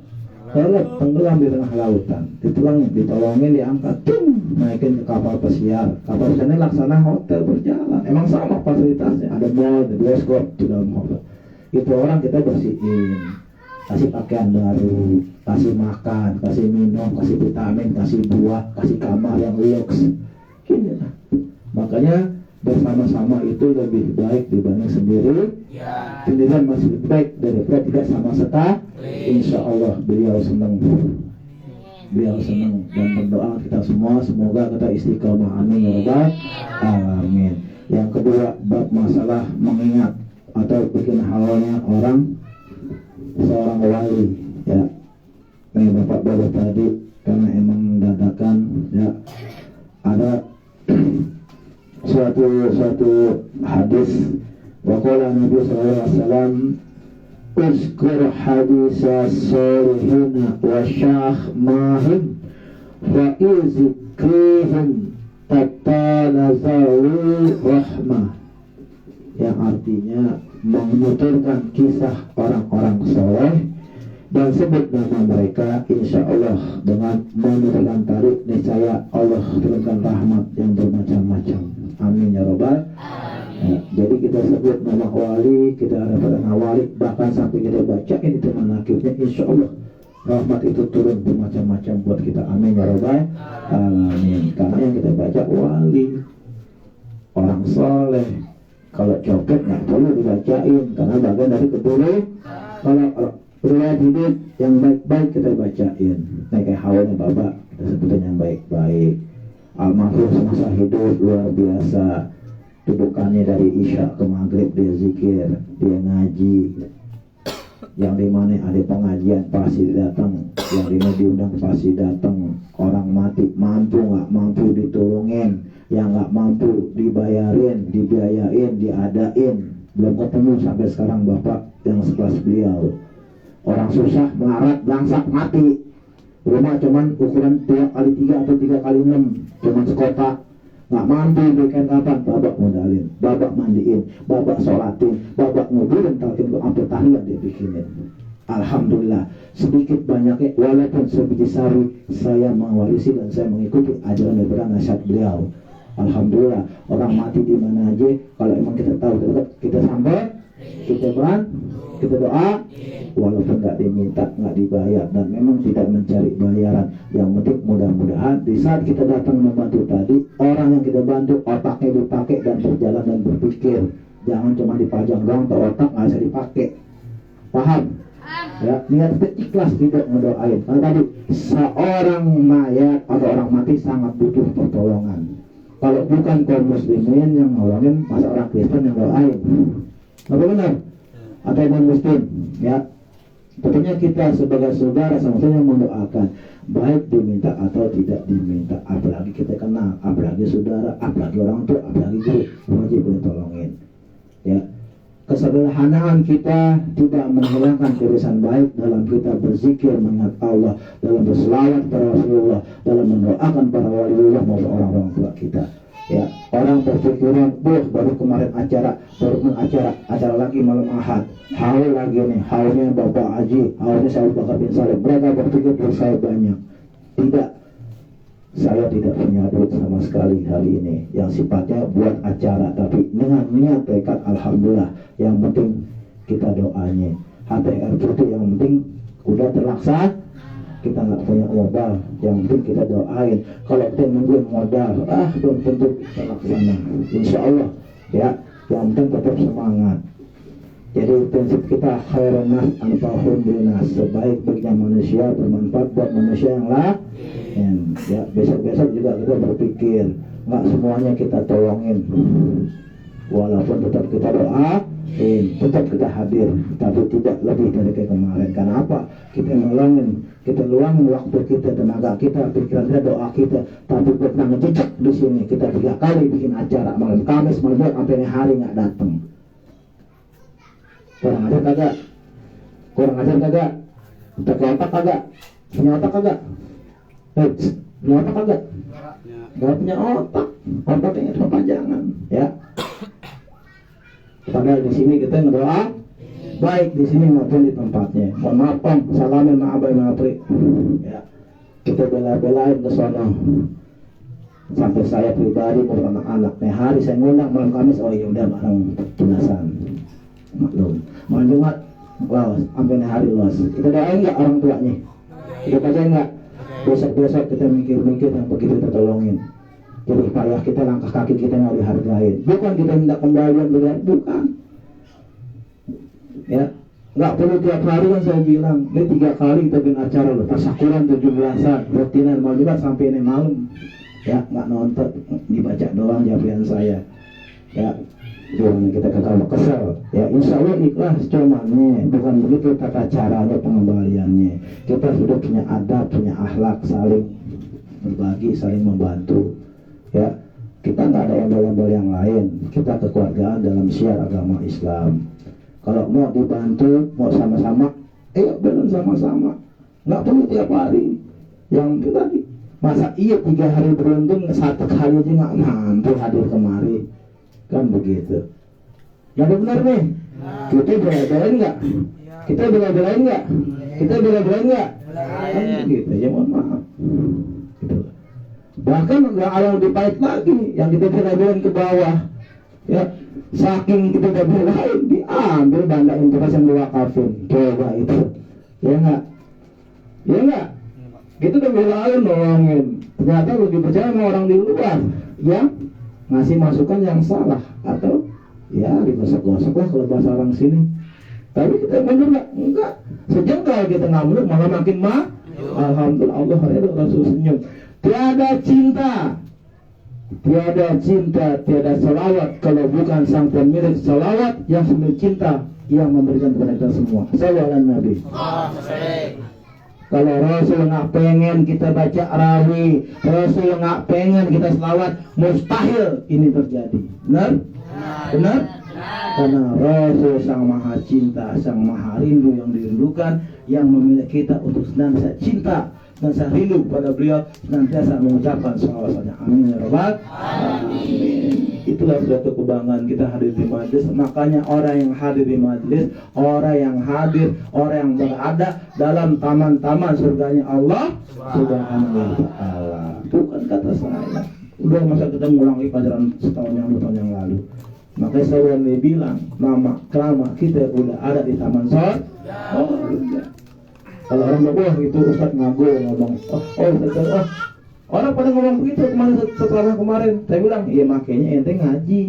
tenggelam di tengah lautan, ditolongin diangkat, naikin ke kapal pesiar. Kapal pesiar ini laksana hotel berjalan, emang sama fasilitasnya, ada mall, ada bioskop di dalam hotel. Itu orang kita bersihin, kasih pakaian baru, kasih makan, kasih minum, kasih vitamin, kasih buah, kasih kamar yang luks. Gini lah. Makanya bersama-sama itu lebih baik dibanding sendiri. Sendirian masih lebih baik daripada tidak sama sekali. Insya Allah beliau senang dan berdoa kita semua semoga kita istiqomah, amin ya rabbal alamin. Yang kedua, bab masalah mengingat atau bikin halnya orang seorang wali. Ya, ini bapak baru tadi karena emang dadakan ya, ada suatu hadis waqala Nabi sallallahu alaihi wasallam uzkur hadisa salihina wa syakh mahim wa izikrihim tatanazalu rahmah, yang artinya menuturkan kisah orang-orang soleh dan sebut nama mereka, insya Allah dengan menuturkan tarik niscaya Allah turunkan rahmat yang bermacam-macam. Amin ya robbal. Ya, jadi kita sebut nama wali, kita ada pada wali, bahkan sampai kita bacain itu manakibnya, insya Allah rahmat itu turun bermacam-macam buat kita. Amin ya robbal alamin. Karena yang kita baca wali, orang soleh. Kalau copet nggak perlu dibacain karena bagian dari keburukan. Kalau riwayat hidup yang baik-baik kita bacain. Nah, kayak hawanya bapak kita sebutin yang baik-baik. Almarhum semasa hidup luar biasa, dudukannya dari isya ke maghrib dia zikir, dia ngaji. Yang dimana ada pengajian pasti datang, yang dimana diundang pasti datang. Orang mati mampu nggak mampu ditolongin, yang nggak mampu dibayarin, dibiayain, diadain. Belum ketemu sampai sekarang bapak yang sekelas beliau. Orang susah melarat belangsak mati, rumah cuman ukuran 2x3 atau 3x6, cuman sekotak, nggak mampu bikin kapan, babak modalin, babak mandiin, babak sholatin, babak nguburin, talkin ke ambil tahlilan dia bikinin. Alhamdulillah, sedikit banyaknya walaupun sebiji sari saya mewarisi dan saya mengikuti ajaran daripada nasihat beliau. Alhamdulillah, orang mati di mana aja, kalau emang kita tahu kita sampai, kita kita doa, walaupun nggak diminta, nggak dibayar, dan memang tidak mencari bayaran. Yang penting mudah-mudahan di saat kita datang membantu tadi, orang yang kita bantu otaknya dipakai dan berjalan dan berpikir. Jangan cuma dipajang doang, atau otak nggak bisa dipakai. Paham? Ya, niat ikhlas tidak mendoain. Karena tadi seorang mayat atau orang mati sangat butuh pertolongan. Kalau bukan kaum muslimin yang nolongin, masa orang Kristen yang doain? Apa benar? Atau non muslim? Ya, tentunya kita sebagai saudara sama-sama yang mendoakan, baik diminta atau tidak diminta. Apalagi kita kenal, apalagi saudara, apalagi orang tua, apalagi guru, wajib kita tolongin. Ya, kesederhanaan kita tidak menghilangkan kebiasaan baik dalam kita berzikir mengingat Allah, dalam berselawat kepada Rasulullah, dalam mendoakan para waliullah maupun orang-orang tua kita. Ya, orang berpikiran, baru kemarin acara lagi malam Ahad, haul lagi nih, haulnya Bapak Haji, haulnya saya Bakar bin Salim. Mereka berpikir saya banyak. Tidak, saya tidak punya duit sama sekali hari ini yang sifatnya buat acara, tapi dengan niat tekad alhamdulillah. Yang penting kita doanya, HTR itu yang penting udah terlaksana. Kita nggak punya modal, yang penting kita doain. Kalau kita nungguin modal, belum tentu terlaksana. Insya Allah, ya, yang penting tetap semangat. Jadi prinsip kita khairun nas anfa'uhum linnas, sebaik-baiknya manusia bermanfaat buat manusia yang lain. Ya, besok-besok juga kita berpikir, nggak semuanya kita tolongin. Walaupun tetap kita doa, Tetap kita hadir, tapi tidak lebih dari kemarin. Karena apa? Kita luangin waktu kita, tenaga kita, pikiran kita, doa kita. Tapi pernah ngejejak di sini. Kita 3 kali bikin acara malam Kamis, malam Jumat, sampai hari nggak datang. Kurang ajar kagak? Kurang ajar kagak? Pakai otak kagak? Punya otak kagak? Punya otak kagak? Gak punya otak. Otaknya cuma panjangan, ya. Padahal di sini kita ngedoa baik di sini maupun di tempatnya. Mohon maaf Om, salamin ma'abai ma'apri. Ya, kita bela-belain ke sono. Sampai saya pribadi maupun anak-anak. Nih hari saya ngundang malam Kamis, oh iya udah bareng jelasan. Maklum. Malam Jumat los, sampai hari los. Kita doain nggak orang tuanya? Kita bacain nggak? Besok-besok kita mikir-mikir yang begitu kita tolongin. Jadi payah kita, langkah kaki kita nggak dihargain. Bukan kita minta kembalian beliau, bukan. Ya, nggak perlu tiap hari kan saya bilang. Ini 3 kali kita bikin acara loh. Tasyakuran 17-an, rutinan mau juga sampai ini malam. Ya, nggak nonton, dibaca doang jawaban saya. Ya, jangan kita ketawa kesel. Ya, insya Allah ikhlas cumannya. Bukan begitu tata caranya pengembaliannya. Kita sudah punya adab, punya akhlak, saling berbagi, saling membantu. Ya, kita nggak ada embel-embel yang lain. Kita kekeluargaan dalam syiar agama Islam. Kalau mau dibantu, mau sama-sama, benar sama-sama. Nggak perlu tiap hari. Yang tadi, masa iya 3 hari beruntun 1 kali aja nggak mampu hadir kemari, kan begitu. Yang benar nih, kita bela-belain nggak? Kita bela-belain nggak? Kita bela-belain nggak? Kan begitu, ya mohon maaf. Gitu. Bahkan nggak ada yang dipahit lagi, yang kita bela-belain ke bawah. Ya, saking kita udah belain, diambil banda interest yang diwakafin. Coba itu, ya nggak? Ya nggak? Kita udah belain nolongin. Ternyata lebih percaya sama orang di luar yang ngasih masukan yang salah atau ya digosok-gosok lah kalau bahasa orang sini. Tapi kita mundur nggak? Enggak. Sejengkal kita nggak mundur, malah makin alhamdulillah, Allah ridho, Rasul senyum. Tiada cinta, tiada salawat kalau bukan sang pemilik salawat yang penuh cinta yang memberikan kepada kita semua. Salawat Nabi. Kalau Rasul nggak pengen kita baca rawi, Rasul nggak pengen kita selawat, mustahil ini terjadi. Benar? Benar? Karena Rasul sang maha cinta, sang maha rindu yang dirindukan, yang memilih kita untuk senantiasa cinta dan saya rindu pada beliau, senantiasa mengucapkan salawatnya. Amin ya rabbal alamin. Itulah suatu kebanggaan kita hadir di majelis. Makanya orang yang hadir di majelis, orang yang berada dalam taman-taman surganya Allah Subhanahu wa ta'ala. Bukan kata saya. Udah masa kita ngulangi pelajaran setahun yang lalu. Makanya saya bilang nama keramat kita udah ada di taman surga. Kalau orang ngomong itu Ustaz ngago ngomong, Ustaz, orang pada ngomong begitu setelah kemarin. Saya bilang, iya makanya ente ngaji,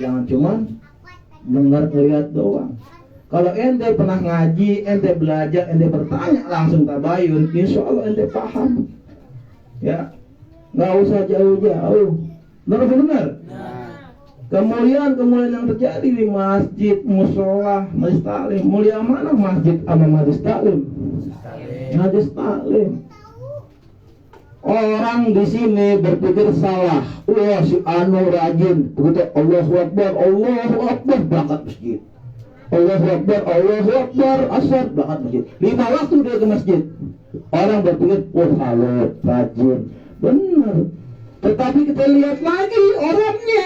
jangan cuma dengar ngeliat doang. Kalau ente pernah ngaji, ente belajar, ente bertanya langsung tabayun, insya Allah ente paham. Ya, nggak usah jauh-jauh. Benar. Kemuliaan yang terjadi di masjid, musola, majlis taklim. Mulia mana masjid sama majlis taklim? Majlis taklim. Orang di sini berpikir salah. Wah, si Anu rajin. Begitu Allahu Akbar, berangkat masjid. Allahu Akbar, asar, berangkat masjid. 5 waktu dia ke masjid. Orang berpikir, salat, rajin. Benar. Tetapi kita lihat lagi orangnya.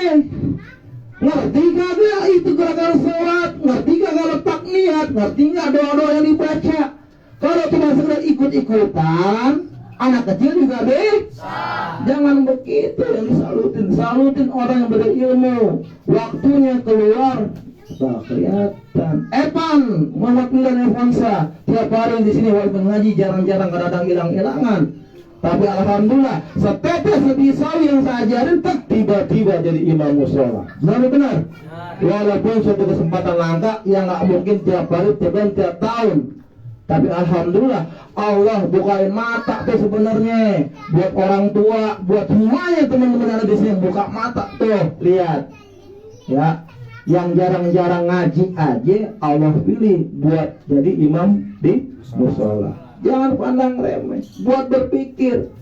Ngerti kagak itu gerakan sholat? Ngerti kagak letak niat? Ngerti nggak doa-doa yang dibaca? Kalau cuma sekedar ikut-ikutan, anak kecil juga jangan begitu yang salutin orang yang berilmu. Waktunya keluar, tak kelihatan. Evan, Muhammad Milan Evansa, tiap hari di sini walaupun ngaji jarang-jarang, kadang-kadang hilang-hilangan. Tapi alhamdulillah, setetes lebih sawi yang saya ajarin, tiba-tiba jadi imam musola. Benar. Walaupun suatu kesempatan langka yang nggak mungkin tiap hari, tiap tahun. Tapi alhamdulillah, Allah bukain mata tuh sebenarnya buat orang tua, buat semuanya teman-teman yang ada di sini, buka mata tuh, lihat. Ya, yang jarang-jarang ngaji aja Allah pilih buat jadi imam di musola. Jangan pandang remeh, buat berpikir.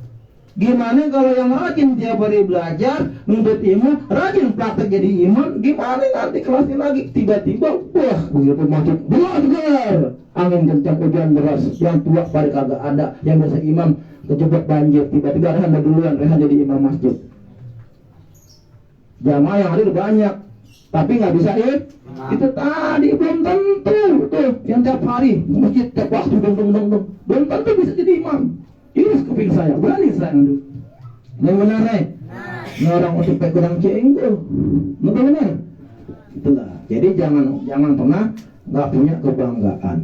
Gimana kalau yang rajin tiap hari belajar, nuntut ilmu, rajin praktek jadi imam, gimana nanti kelasnya lagi tiba-tiba, wah begitu masuk belajar, angin kencang hujan deras, yang tua pada kagak ada, yang biasa imam kejebak banjir, tiba-tiba Rehan duluan, Rehan jadi imam masjid. Jamaah yang hadir banyak, tapi nggak bisa itu tadi belum tentu tuh yang tiap hari masjid tiap waktu belum tentu bisa jadi imam. Ini kuping saya, berani saya ngadu. Yang benar nih, orang untuk kurang cenggu, benar. Itulah. Jadi jangan pernah nggak punya kebanggaan.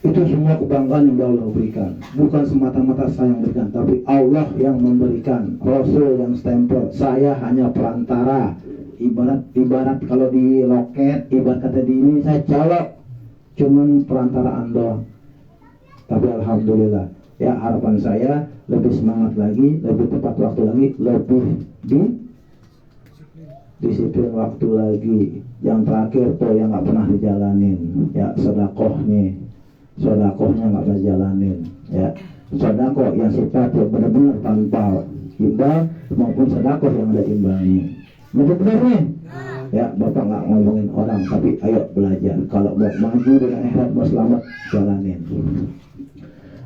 Itu semua kebanggaan yang Allah berikan, bukan semata-mata saya yang berikan, tapi Allah yang memberikan. Rasul yang stempel, saya hanya perantara. Ibarat kalau di loket, ibarat kata di ini saya colok, cuman perantaraan doang. Tapi alhamdulillah. Ya harapan saya lebih semangat lagi, lebih tepat waktu lagi, lebih disiplin waktu lagi. Yang terakhir tuh yang nggak pernah dijalanin, ya sodakohnya nggak pernah dijalanin, ya sodakoh yang sifatnya benar-benar tanpa imbal maupun sodakoh yang ada imbangnya. Benar-benar nih, ya bapak nggak ngomongin orang, tapi ayo belajar. Kalau mau maju dengan akhirat mau selamat jalanin.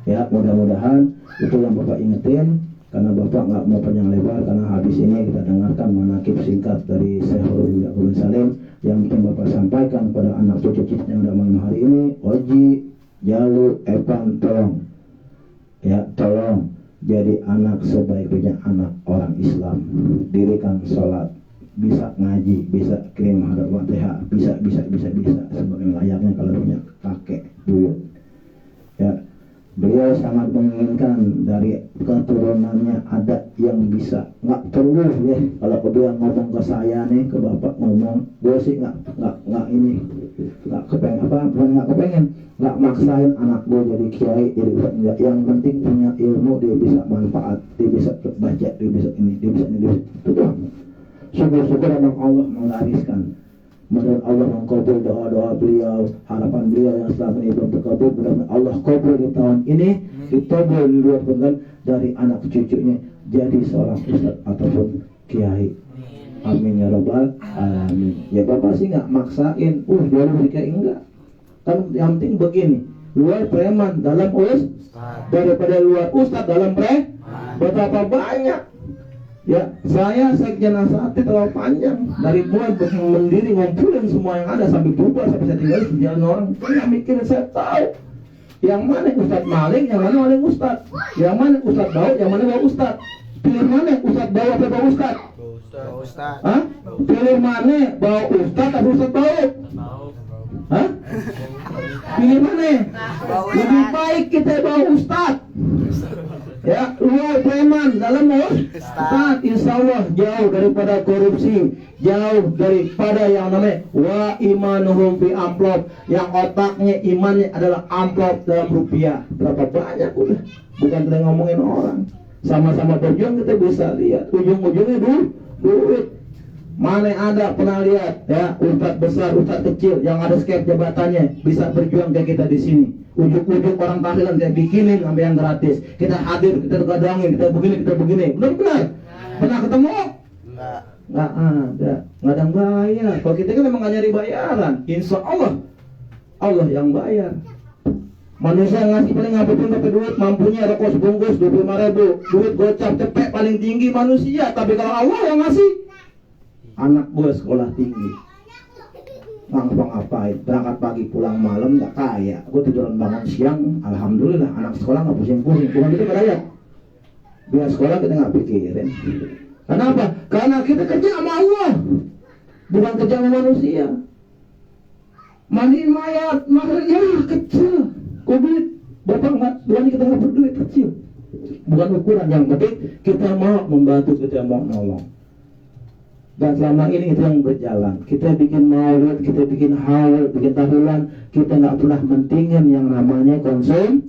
Ya mudah-mudahan itu yang bapak ingetin, karena bapak nggak mau panjang lebar, karena habis ini kita dengarkan manaqib singkat dari Syekh Abdul Salim yang mungkin bapak sampaikan pada anak cucu kita yang ada malam hari ini. Oji, Jalu, Evan, tolong jadi anak sebaik-baiknya anak orang Islam, dirikan sholat, bisa ngaji, bisa kirim hadap Fatihah, bisa sebagai layaknya kalau punya kakek buyut. Ya, beliau sangat menginginkan dari keturunannya ada yang bisa. Nggak perlu ya kalau beliau ngomong ke saya nih, ke bapak ngomong, gue sih nggak kepengen, nggak maksain anak gue jadi kiai, jadi enggak. Yang penting punya ilmu, dia bisa manfaat, dia bisa baca, dia bisa ini, dia bisa itu doang. Syukur-syukur memang Allah menggariskan. Mudah-mudahan Allah mengkabul doa-doa beliau, harapan beliau yang selama ini belum terkabul, mudah-mudahan Allah kabul di tahun ini, ditobol di luar penggan dari anak cucunya jadi seorang ustaz ataupun kiai. Amin ya rabbal alamin. Ya bapak sih nggak maksain, boleh kiai enggak. Kan yang penting begini, luar preman dalam daripada luar ustaz dalam betapa banyak. Ya, saya sekjen Asatid terlalu panjang, dari mulai mendiri ngumpulin semua yang ada sampai bubar sampai saya tinggal di jalan orang. Saya mikir, saya tahu yang mana Ustadz Maling, yang mana Maling Ustadz, yang mana Ustadz Daud, yang mana Bawa Ustadz. Pilih mana Ustadz Daud atau Bawa Ustadz? Ustadz. Hah? Pilih mana Bawa Ustadz atau Ustadz Daud? Hah? Pilih mana? Lebih baik kita bawa Ustadz. Ya, luar preman dalam Ustaz, insya Allah jauh daripada korupsi, jauh daripada yang namanya wa imanuhum fi amplop, yang otaknya imannya adalah amplop dalam rupiah. Berapa banyak udah, bukan kita ngomongin orang. Sama-sama berjuang kita bisa lihat ujung-ujungnya duit. Mana ada pernah lihat ya ustadz besar, ustadz kecil yang ada skep jabatannya bisa berjuang kayak kita di sini. Ujuk-ujuk orang tahlilan kayak bikinin sampai yang gratis. Kita hadir, kita gadangin, kita begini. Benar-benar pernah ketemu? Nggak ada yang bayar. Kalau kita kan memang nggak nyari bayaran. Insya Allah yang bayar. Manusia ngasih paling ngapain pakai duit, mampunya rokok sebungkus 25.000, duit gocap cepet paling tinggi manusia. Tapi kalau Allah yang ngasih, anak gue sekolah tinggi, ngapa-ngapain, berangkat pagi pulang malam, nggak kaya. Gue tiduran bangun siang, alhamdulillah anak sekolah nggak pusing-pusing. Bukan itu kaya, biar sekolah kita nggak pikirin. Kenapa? Karena kita kerja sama Allah, bukan kerja sama manusia. Mandiin mayat, ya kecil, COVID, bapak nggak, berani kita nggak berduit, kecil. Bukan ukuran, yang penting kita mau membantu, kita mau nolong. Dan selama ini itu yang berjalan. Kita bikin maulid, kita bikin haul, bikin tahlilan, kita nggak pernah mentingin yang namanya konsum.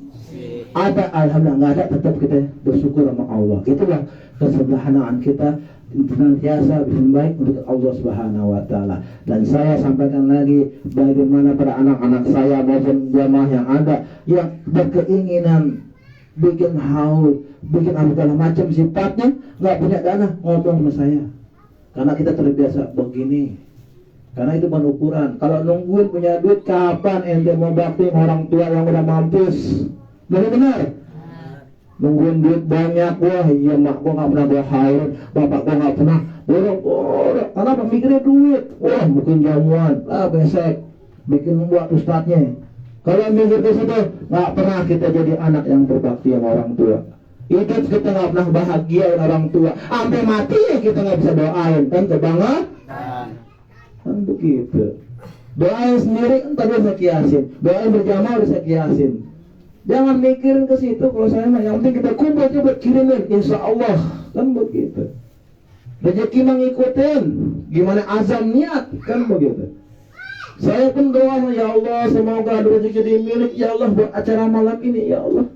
Ada, alhamdulillah nggak ada, tetap kita bersyukur sama Allah. Itulah kesederhanaan kita. senantiasa bisa baik untuk Allah Subhanahu wa taala. Dan saya sampaikan lagi, bagaimana para anak-anak saya maupun jamaah yang ada yang berkeinginan bikin haul, bikin apa segala macam sifatnya, nggak punya dana, ngomong sama saya. Karena kita terbiasa begini. Karena itu bukan ukuran. Kalau nungguin punya duit, kapan ente mau bakti orang tua yang udah mampus? Benar-benar. Nungguin duit banyak, wah iya mak gua nggak pernah bawa haul, bapak gua nggak pernah borong-borong. Kenapa mikirnya duit? Wah mungkin jamuan, besek, bikin buat ustadznya. Kalau mikir ke situ, nggak pernah kita jadi anak yang berbakti sama orang tua. Hidup kita nggak pernah bahagia dengan orang tua. Sampai mati ya kita nggak bisa doain, kan kebangga? Kan begitu. Doain sendiri entar bisa kiasin, doain berjamaah bisa kiasin. Jangan mikirin ke situ. Kalau saya mah yang penting kita kumpul coba kirimin, insya Allah kan begitu. Rezeki mengikutin, gimana azam niat kan begitu. Saya pun doa, ya Allah semoga ada rezeki dimilik, ya Allah buat acara malam ini, ya Allah.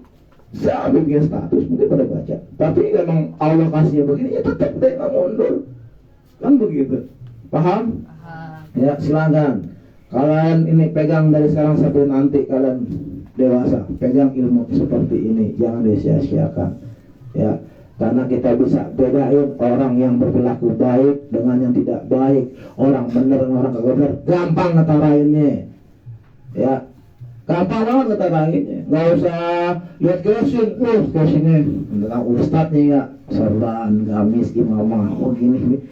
Saya ambil bikin status mungkin pada baca. Tapi memang Allah kasih begini, ya tetap deh nggak mundur, kan begitu. Paham? Ya silakan. Kalian ini pegang dari sekarang sampai nanti kalian dewasa, pegang ilmu seperti ini, jangan disia-siakan. Ya, karena kita bisa bedain orang yang berperilaku baik dengan yang tidak baik, orang benar dengan orang kagak benar, gampang ngetarainnya. Ya, gampang banget ngetarainnya. Nggak usah lihat casing, casingnya tentang ustadznya ya, sorban, gamis, imamah, begini.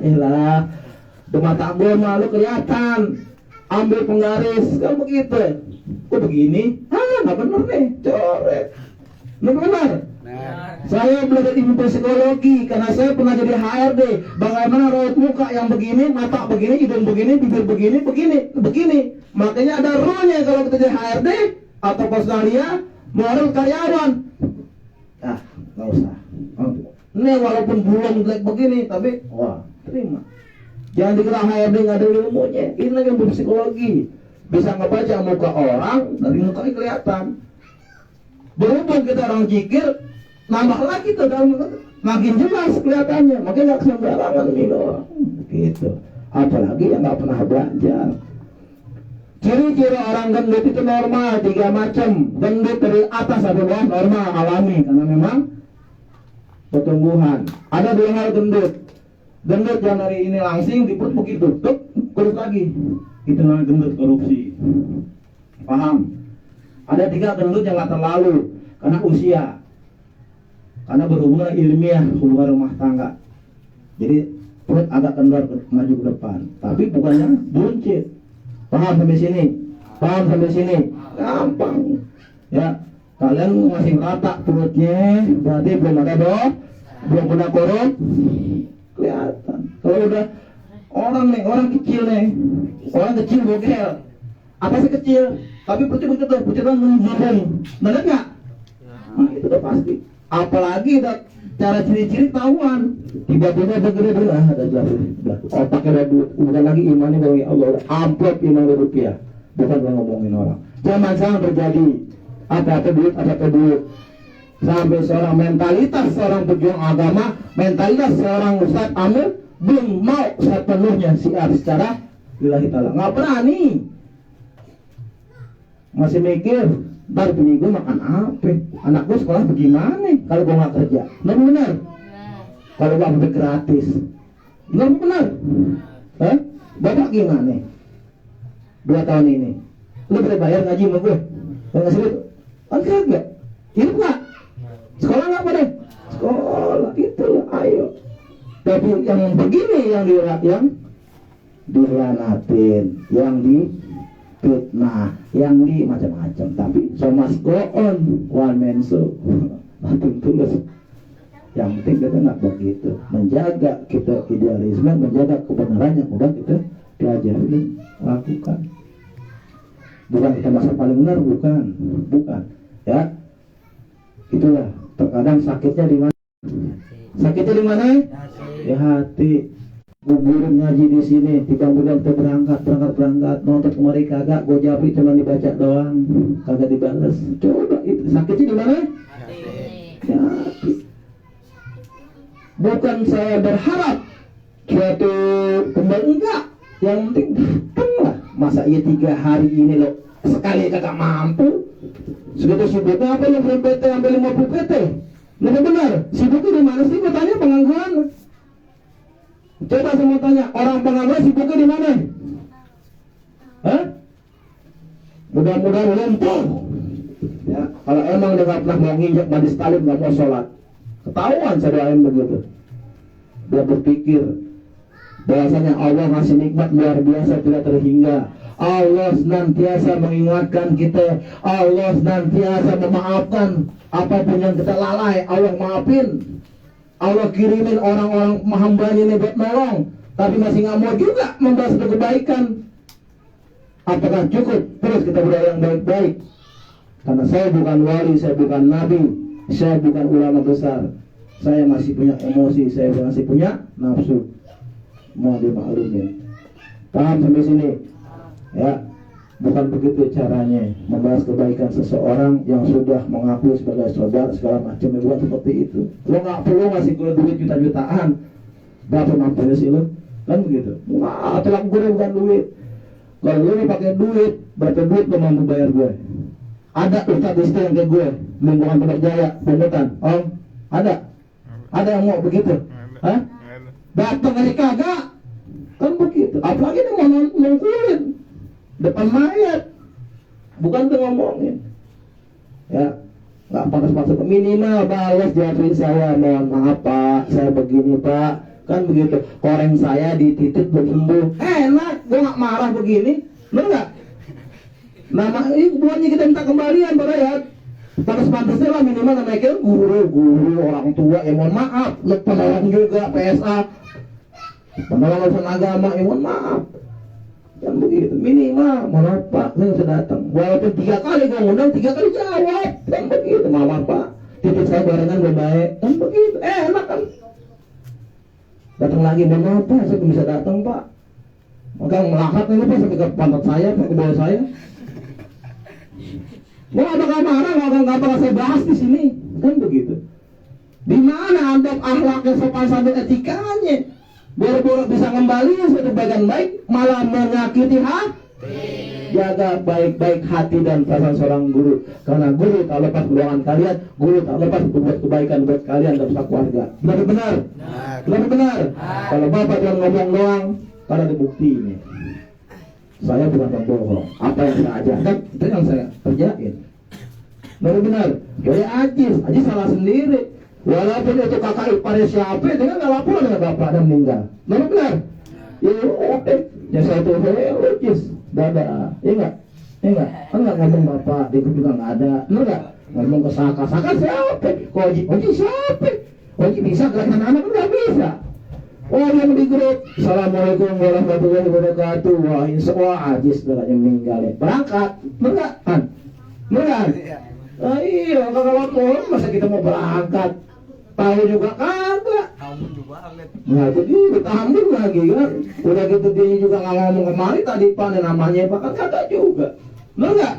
Elah, di mata gue malu kelihatan. Ambil penggaris, kan begitu. Kok begini? Nggak bener nih, coret. Benar. Saya belajar ilmu psikologi karena saya pernah jadi HRD. Bagaimana raut muka yang begini, mata begini, hidung begini, bibir begini, begini. Makanya ada rule-nya kalau kita jadi HRD atau personalia, moral karyawan. Nggak usah. Ini walaupun belum jelek begini, tapi wah, terima. Jangan dikira HRD nggak ada ilmunya. Ini lagi ilmu psikologi. Bisa ngebaca muka orang, dari mukanya kelihatan. Berhubung kita orang jikir, nambah lagi tuh dalam makin jelas kelihatannya. Makanya nggak sembarangan ini orang. Gitu. Apalagi yang nggak pernah belajar. Ciri-ciri orang gendut itu normal, 3 macam. Gendut dari atas sampai bawah normal, alami. Karena memang pertumbuhan. Ada 2 hal gendut. Gendut yang dari ini langsing di perut begitu, kurus lagi. Itu namanya gendut korupsi. Paham? Ada 3 gendut yang nggak terlalu karena usia, karena berhubungan ilmiah, hubungan rumah tangga. Jadi perut agak kendor maju ke depan, tapi bukannya buncit. Paham sampai sini? Paham sampai sini? Gampang. Ya, kalian masih rata perutnya, berarti belum ada belum pernah korup. Kelihatan. Kalau udah orang kecil nih, orang kecil bogel, atasnya kecil, tapi perutnya begitu, perutnya menunjukkan, benar nggak? Nah itu udah pasti. Apalagi udah cara ciri-ciri tahuan, tiba-tiba begini ada udah otaknya udah lagi imannya bahwa Allah udah amplop 5.000 rupiah, bukan ngomongin orang. Zaman sekarang terjadi apa duit, sampai seorang mentalitas seorang pejuang agama, mentalitas seorang ustadz amil belum mau sepenuhnya siar secara lillahi ta'ala, nggak berani, masih mikir ntar bini gue makan apa, anak gue sekolah bagaimana kalau gue nggak kerja. Benar kalau gue ambil gratis, benar bapak gimana 2 tahun ini lu boleh bayar ngaji sama gue, ngasih duit kan kagak, hidup nggak? Sekolah nggak pada? Sekolah itu ayo. Tapi yang begini yang dilanatin, yang difitnah, yang di macam-macam. Tapi so must go on, one man show. Makin tulus. Yang penting kita nggak begitu. Menjaga kita idealisme, menjaga kebenaran yang udah kita pelajari, lakukan. Bukan kita masa paling benar, bukan. Ya, itulah. Terkadang sakitnya di mana? Sakitnya di mana? Di hati. Gugurin ngaji di sini, tiba-tiba kita berangkat, nonton kemari kagak, gojabi cuma dibaca doang, kagak dibalas. Coba itu sakitnya di mana? Di hati. Bukan saya berharap suatu kembali, enggak. Yang penting datang lah. Masa iya 3 hari ini loh sekali kagak mampu. Segitu sibuknya apa yang PT sampai 50 PT? Benar, sibuknya di mana sih? Gue tanya pengangguran. Coba saya mau tanya, orang pengangguran sibuknya di mana? Hah? Mudah-mudahan lumpuh. Ya, kalau emang dia nggak pernah mau nginjak majlis taklim, nggak mau sholat, ketahuan saya doain begitu. Dia berpikir bahwasanya Allah ngasih nikmat luar biasa tidak terhingga. Allah senantiasa mengingatkan kita. Allah senantiasa memaafkan apapun yang kita lalai. Allah maafin. Allah kirimin orang-orang hambanya ini buat nolong, tapi masih nggak mau juga membalas kebaikan. Apakah cukup terus kita berdoa yang baik-baik? Karena saya bukan wali, saya bukan nabi, saya bukan ulama besar. Saya masih punya emosi, saya masih punya nafsu. Mau dimaklumin. Paham sampai sini? Ya, bukan begitu caranya membalas kebaikan seseorang yang sudah mengaku sebagai saudara segala macam. Bukan seperti itu. Lo nggak perlu ngasih gue duit juta-jutaan. Berapa mampunya sih lo? Kan begitu. Wah, telak gue bukan duit. Kalau lo pakai duit, berapa duit lo mampu bayar gue? Ada ustadz istri yang kayak gue, lingkungan Pondok Jaya, Pundutan, Om, ada? Ada yang mau begitu? Hah? Datang aja kagak? Kan begitu. Apalagi dia mau nongkulin depan mayat, bukan tuh ngomongin. Ya, nggak pantas-pantas. Minimal balas jatuhin saya, mohon maaf Pak, saya begini Pak. Kan begitu. Koreng saya dititit belum sembuh. Enak, gue nggak marah begini, bener nggak? Nama ini buahnya kita minta kembalian Pak Rayat. Pantas-pantasnya lah minimal namanya kita guru orang tua. Ya mohon maaf, penolong juga PSA, penolong urusan agama. Ya mohon maaf. Yang begitu minimal, mohon maaf Pak, saya bisa datang. Walaupun 3 kali gue ngundang, 3 kali jawab. Kan begitu, maaf Pak, titik saya barengan gue baik. Kan begitu, enak kan. Datang lagi, mohon maaf Pak, saya belum bisa datang Pak. Maka melahap ini Pak sampai ke pantat saya, ke bawah saya. Gua nggak bakal marah, nggak bakal saya bahas di sini, kan begitu. Di mana adab akhlaknya, sopan santun etikanya? Boro-boro bisa kembali suatu bagian baik, malah menyakiti hati. Jaga baik-baik hati dan perasaan seorang guru, karena guru tak lepas mendoakan kalian, guru tak lepas berbuat kebaikan buat kalian dan keluarga. Benar-benar, benar-benar. Kalau bapak cuma ngomong doang, karena ada bukti ini. Saya bukan pembohong. Apa yang saya ajarkan itu yang saya kerjain. Benar-benar. Kayak Ajis salah sendiri. Walaupun itu kakak iparnya siapa, dia kan nggak lapor dengan bapak dan meninggal. Benar-benar. Ya oke. Yang saya tuh Ajis, dadah. Ya enggak? Ya enggak? Kan nggak ngomong bapak, dia juga nggak ada. Benar nggak? Ngomong ke Saka siapa? Kok Oji siapa? Oji bisa gerakan anak kan nggak bisa. Orang di grup, Assalamualaikum warahmatullahi wabarakatuh. Wah, insya Allah Ajis darahnya meninggal ya. Berangkat, bener kan? Iya, kakak lapor, masa kita mau berangkat? Tahu juga kagak. Nah, itu dia tampil lagi kan. Udah gitu dia juga nggak ngomong kemari tadi Pak, namanya Pak kan kagak juga. Bener nggak?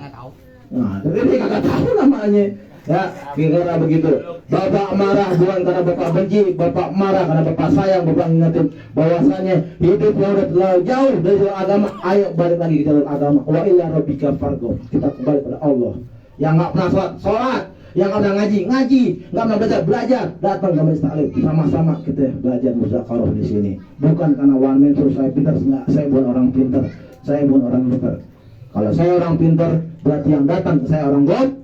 Nah, tapi dia kagak tahu namanya. Ya, kira-kira begitu. Bapak marah bukan karena bapak benci, bapak marah karena bapak sayang, bapak ingetin bahwasanya hidup yang udah terlalu jauh dari jalur agama. Ayo balik lagi ke jalur agama. Wa ila rabbika farghab. Kita kembali pada Allah. Yang nggak pernah sholat, yang nggak pernah ngaji, nggak pernah belajar, datang ke majelis taklim. Sama-sama kita belajar muzakarah di sini. Bukan karena one man terus saya pintar, enggak. Saya bukan orang pintar, saya bukan orang pintar. Kalau saya orang pintar, berarti yang datang saya orang goblok.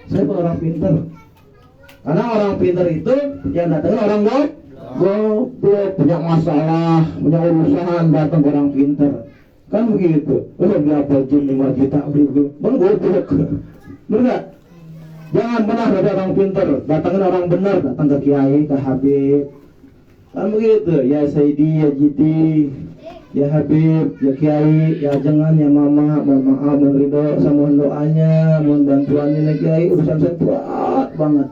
Saya bukan orang pintar. Karena orang pintar itu yang datangnya orang goblok, punya masalah, punya urusan, datang ke orang pintar. Kan begitu. Udah berapa jam 5 juta begitu. Bang goblok. Benar enggak? Jangan pernah ada orang pintar, datangin orang benar, datang ke kiai, ke habib. Kan begitu. Ya Sayyidi, ya Jiti, ya Habib, ya Kiai, ya jangan ya Mama, mohon maaf, mohon ridho, mohon doanya, mohon bantuannya ya Kiai, urusan saya berat banget.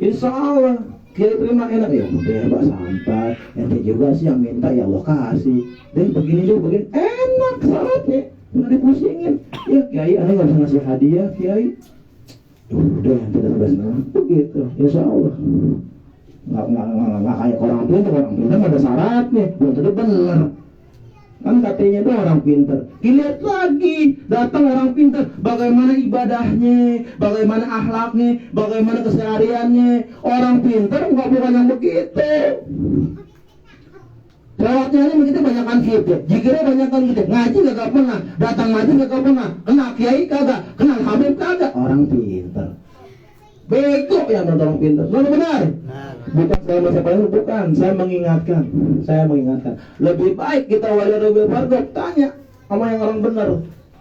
Insya Allah Kiai terima enak ya, udah Pak santai. Ente juga sih yang minta ya Allah kasih. Dan begini juga begini enak syaratnya, nggak dipusingin. Ya Kiai, aneh nggak bisa ngasih hadiah Kiai. udah tidak sampai senang begitu, insya Allah nggak kayak orang pintar ada syaratnya, belum tentu benar. Kan katanya itu orang pintar. Dilihat lagi, datang orang pintar, bagaimana ibadahnya, bagaimana akhlaknya, bagaimana kesehariannya. Orang pintar nggak bukan yang begitu. Lewatnya aja begitu banyakan gitu, jikirnya banyakan gitu, ngaji gak pernah, datang ngaji gak pernah, kenal kiai kagak, kenal habib kagak. Orang pintar. Bego yang orang pintar, benar. Bukan saya siapa bukan, saya mengingatkan. Lebih baik kita wali fardu tanya sama yang orang benar.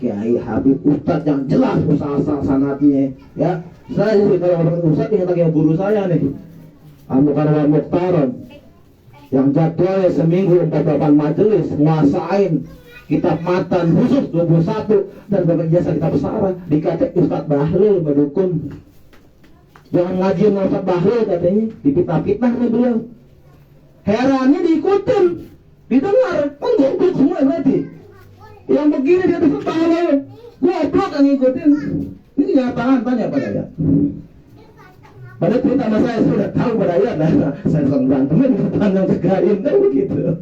Kiai, habib, ustadz yang jelas usaha sanatnya, ya. Saya sih kalau orang ustadz ingat lagi guru saya nih, Amukarwa Mukhtaron, yang jadwalnya seminggu 48 majelis nguasain kitab matan khusus 21 dan berbagai jasa kitab sarah. Dikata Ustadz Bahlul mendukung. Jangan ngaji sama Ustadz Bahlul katanya, dipitnah-pitnah nih beliau. Herannya diikutin, didengar, kan goblok semua berarti. Yang begini dia Ustadz Bahlul, goblok yang ngikutin. Ini kenyataan, tanya pada ya. Pada cerita sama saya sudah tahu pada ayat, saya sedang berantemin panjang segarin kan begitu.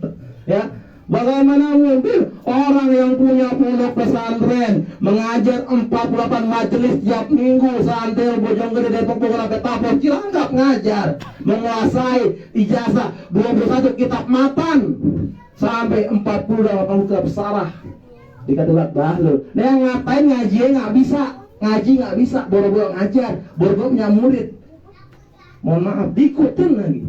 Ya, bagaimana mungkin orang yang punya pondok pesantren mengajar 48 majelis tiap minggu, Santel, Bojonggede, Depok, Bogor, Tapos, Cilangkap ngajar, menguasai ijazah 21 kitab matan sampai 48 kitab sarah. Dikatakan Bahlul. Nah yang ngapain ngaji nggak bisa, boro-boro ngajar, boro-boro punya murid. Mohon maaf, diikutin lagi.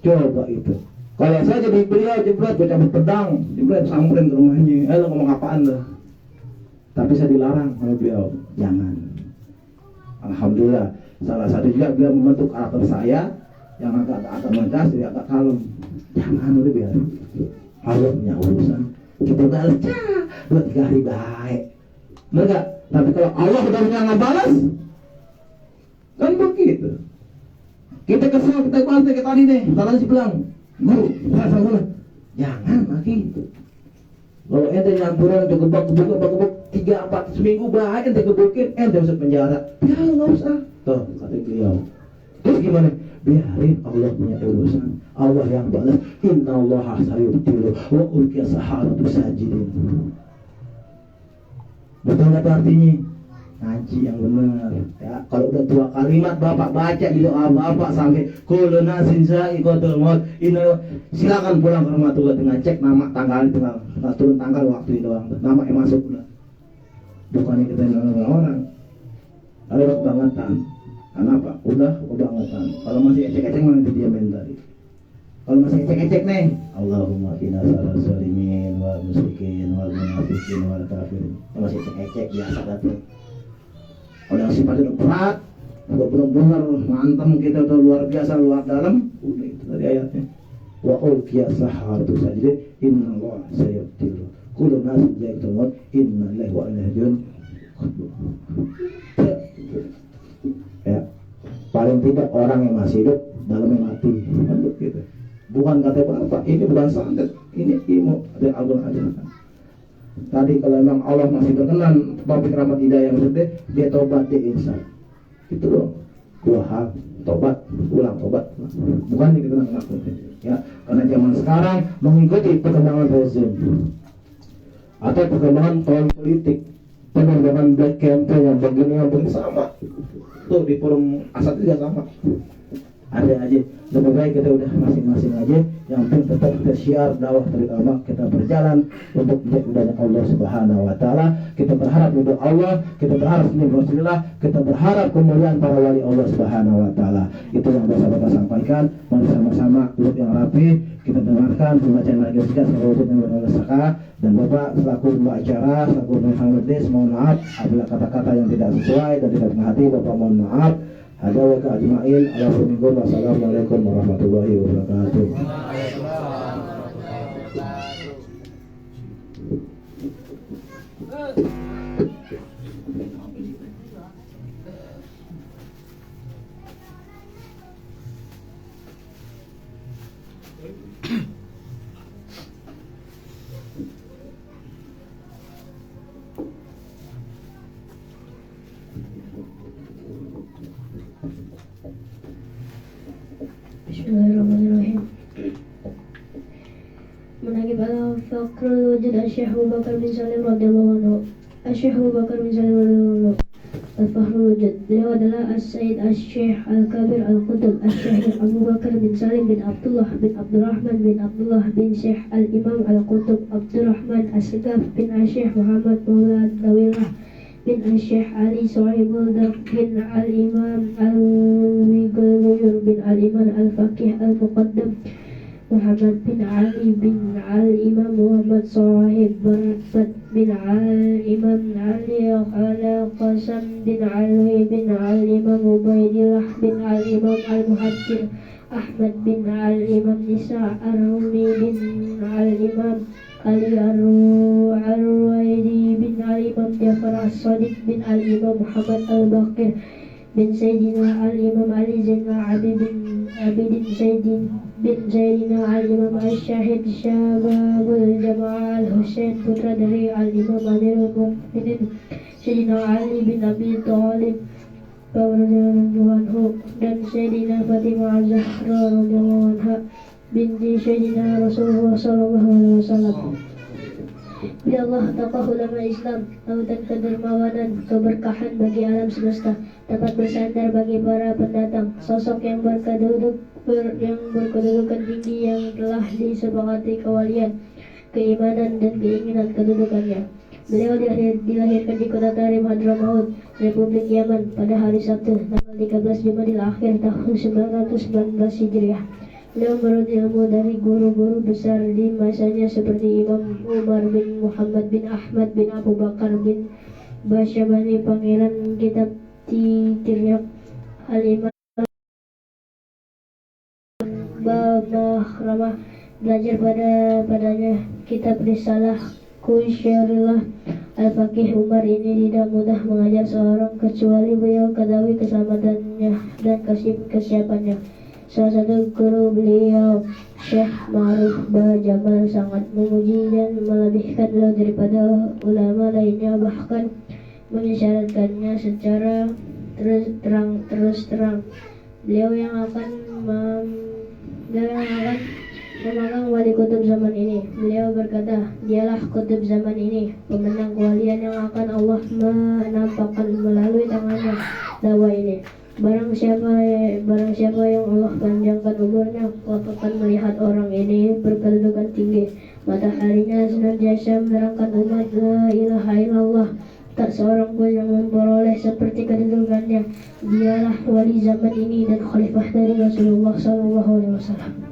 Coba itu. Kalau saya jadi beliau jebret, gue cabut pedang, jebret samperin ke rumahnya. Lo ngomong apaan dah? Tapi saya dilarang sama beliau, jangan. Alhamdulillah, salah satu juga beliau membentuk karakter saya yang agak mendas, jadi agak kalem. Jangan udah biar Allah punya urusan. Kita balas, dua 3 hari baik. Mereka, tapi kalau Allah udah punya ngebalas, kan begitu. Kita kesal, kita balas kayak tadi nih. Tadi sih bilang, guru, jangan lagi. Kalau ente nyampuran ke gebak 3-4 seminggu baik ente gebukin, ente masuk penjara. Ya nggak usah. Tuh kata beliau. Terus gimana? Biarin Allah punya urusan. Allah yang balas. Inna Allah sayubtilu wa ulqiya saharatu sajidin. Betul nggak artinya? Ngaji yang benar ya. Kalau udah 2 kalimat bapak baca di doa bapak sampai kullu nasin za'iqatul maut, silakan pulang ke rumah tua, tinggal cek nama tanggal, tinggal turun tanggal waktu itu doang, nama yang masuk udah. Bukannya kita nolong orang. Kalau kebangetan, kenapa? Udah kebangetan. Kalau masih ecek-ecek mana didiamin tadi. Kalau masih ecek-ecek nih, Allahumma qina syarra zalimin wal musyrikin wal munafiqin wal kafirin. Kalau masih ecek-ecek biasa datang. Kalau yang sifatnya udah berat, udah benar-benar ngantem kita udah luar biasa, luar dalam, udah itu tadi ayatnya. Wa ulqiya saharatu sajidin, inna Allah sayubtilu kullu nasin za'iqatul maut, inna lillahi wa inna ilaihi raji'un. Ya, paling tidak orang yang masih hidup dalamnya mati, kan begitu. Bukan kata apa, ini bukan santet, ini ilmu dari Allah ajarkan. Tadi kalau memang Allah masih berkenan taufik rahmat hidayah maksudnya, dia tobat, dia insaf. Itu loh 2 hal, tobat, ulang tobat. Bukan kita ngaku ya, karena zaman sekarang mengikuti perkembangan rezim atau perkembangan tahun politik, perkembangan black campaign yang begini sama. Tuh di forum Asad juga sama. Ada aja, lebih baik kita udah masing-masing aja. Yang penting tetap kita syiar dakwah terutama kita berjalan untuk menjadi Allah Subhanahu Wa Taala. Kita berharap untuk Allah, kita berharap untuk Rasulullah, kita berharap kemuliaan para wali Allah Subhanahu Wa Taala. Itu yang bisa Bapak sampaikan. Mari sama-sama duduk yang rapi, kita dengarkan pembacaan lagi juga seluruh yang beroleh dan Bapak selaku pembawa acara, selaku Muhammadis, mohon maaf apabila kata-kata yang tidak sesuai dan tidak hati, Bapak mohon maaf. Ada wa ajma'in. Assalamualaikum warahmatullahi wabarakatuh. Bismillahirrahmanirrahim. Menagib al-Fakrul Wujud Syekh Abu Bakar bin Salim radhiyallahu anhu. Syekh Abu Bakar bin Salim radhiyallahu anhu. Al-Fakhrul Wujud. Beliau adalah As-Sayyid Syekh Al-Kabir Al-Qutub Syekh Abu Bakar bin Salim bin Abdullah bin Abdurrahman bin Abdullah bin Syekh Al-Imam Al-Qutub Abdurrahman As-Segaf bin Syekh Muhammad Maulana Dawillah bin Syekh Ali Sohibul Dar bin Al-Imam Al-Wiguluyur bin Al-Imam Al-Faqih Al-Muqaddam Muhammad bin Ali bin Al-Imam Muhammad Sohib Barakat bin Al-Imam Ali Al-Qasam bin Ali bin Al-Imam Ubaidillah bin Al-Imam Al-Muhajir Ahmad bin Al-Imam Nisa Ar-Rumi bin Al-Imam Ali Ar-Ruwaidi bin Al-Imam Jafar As-Sadiq bin Al-Imam Muhammad Al-Baqir bin Sayyidina Al-Imam Ali Zainal Abidin bin Sayyidina Al-Imam Al-Syahid Syababul Jamaah Al-Husain putra dari Al-Imam Amirul Mu'minin Sayyidina Ali bin Abi Thalib radhiyallahu anhu dan Sayyidina Fatimah Az-Zahra radhiyallahu anha binti Sayyidina Rasulullah sallallahu alaihi wasallam. Ya Allah, tokoh ulama Islam, lautan kedermawanan, keberkahan bagi alam semesta, dapat bersandar bagi para pendatang, sosok yang berkedudukan tinggi yang telah disepakati kewalian, keimanan dan keinginan kedudukannya. Beliau dilahirkan di kota Tarim Hadramaut, Republik Yaman pada hari Sabtu, tanggal 13 Jumadil Akhir tahun 919 Hijriah. Beliau menuntut ilmu dari guru-guru besar di masanya seperti Imam Umar bin Muhammad bin Ahmad bin Abu Bakar bin Basyabani, Pangeran Kitab Tiryak, Al-Imam Mahramah. Belajar padanya kitab Risalah Kusyarillah. Al-Faqih Umar ini tidak mudah mengajar seorang kecuali beliau ketahui keselamatannya dan kesiapannya. Salah satu guru beliau, Syekh Ma'ruf Bah Jamal, sangat memuji dan melebihkan beliau daripada ulama lainnya, bahkan mengisyaratkannya secara terus terang. Beliau yang akan memegang wali kutub zaman ini. Beliau berkata, dialah kutub zaman ini, pemenang kewalian yang akan Allah menampakkan melalui tangannya dakwah ini. Barang siapa yang Allah panjangkan umurnya, akan melihat orang ini berkedudukan tinggi. Mataharinya senantiasa menerangkan umat la ilaha illallah. Tak seorang pun yang memperoleh seperti kedudukannya. Dialah wali zaman ini dan khalifah dari Rasulullah SAW.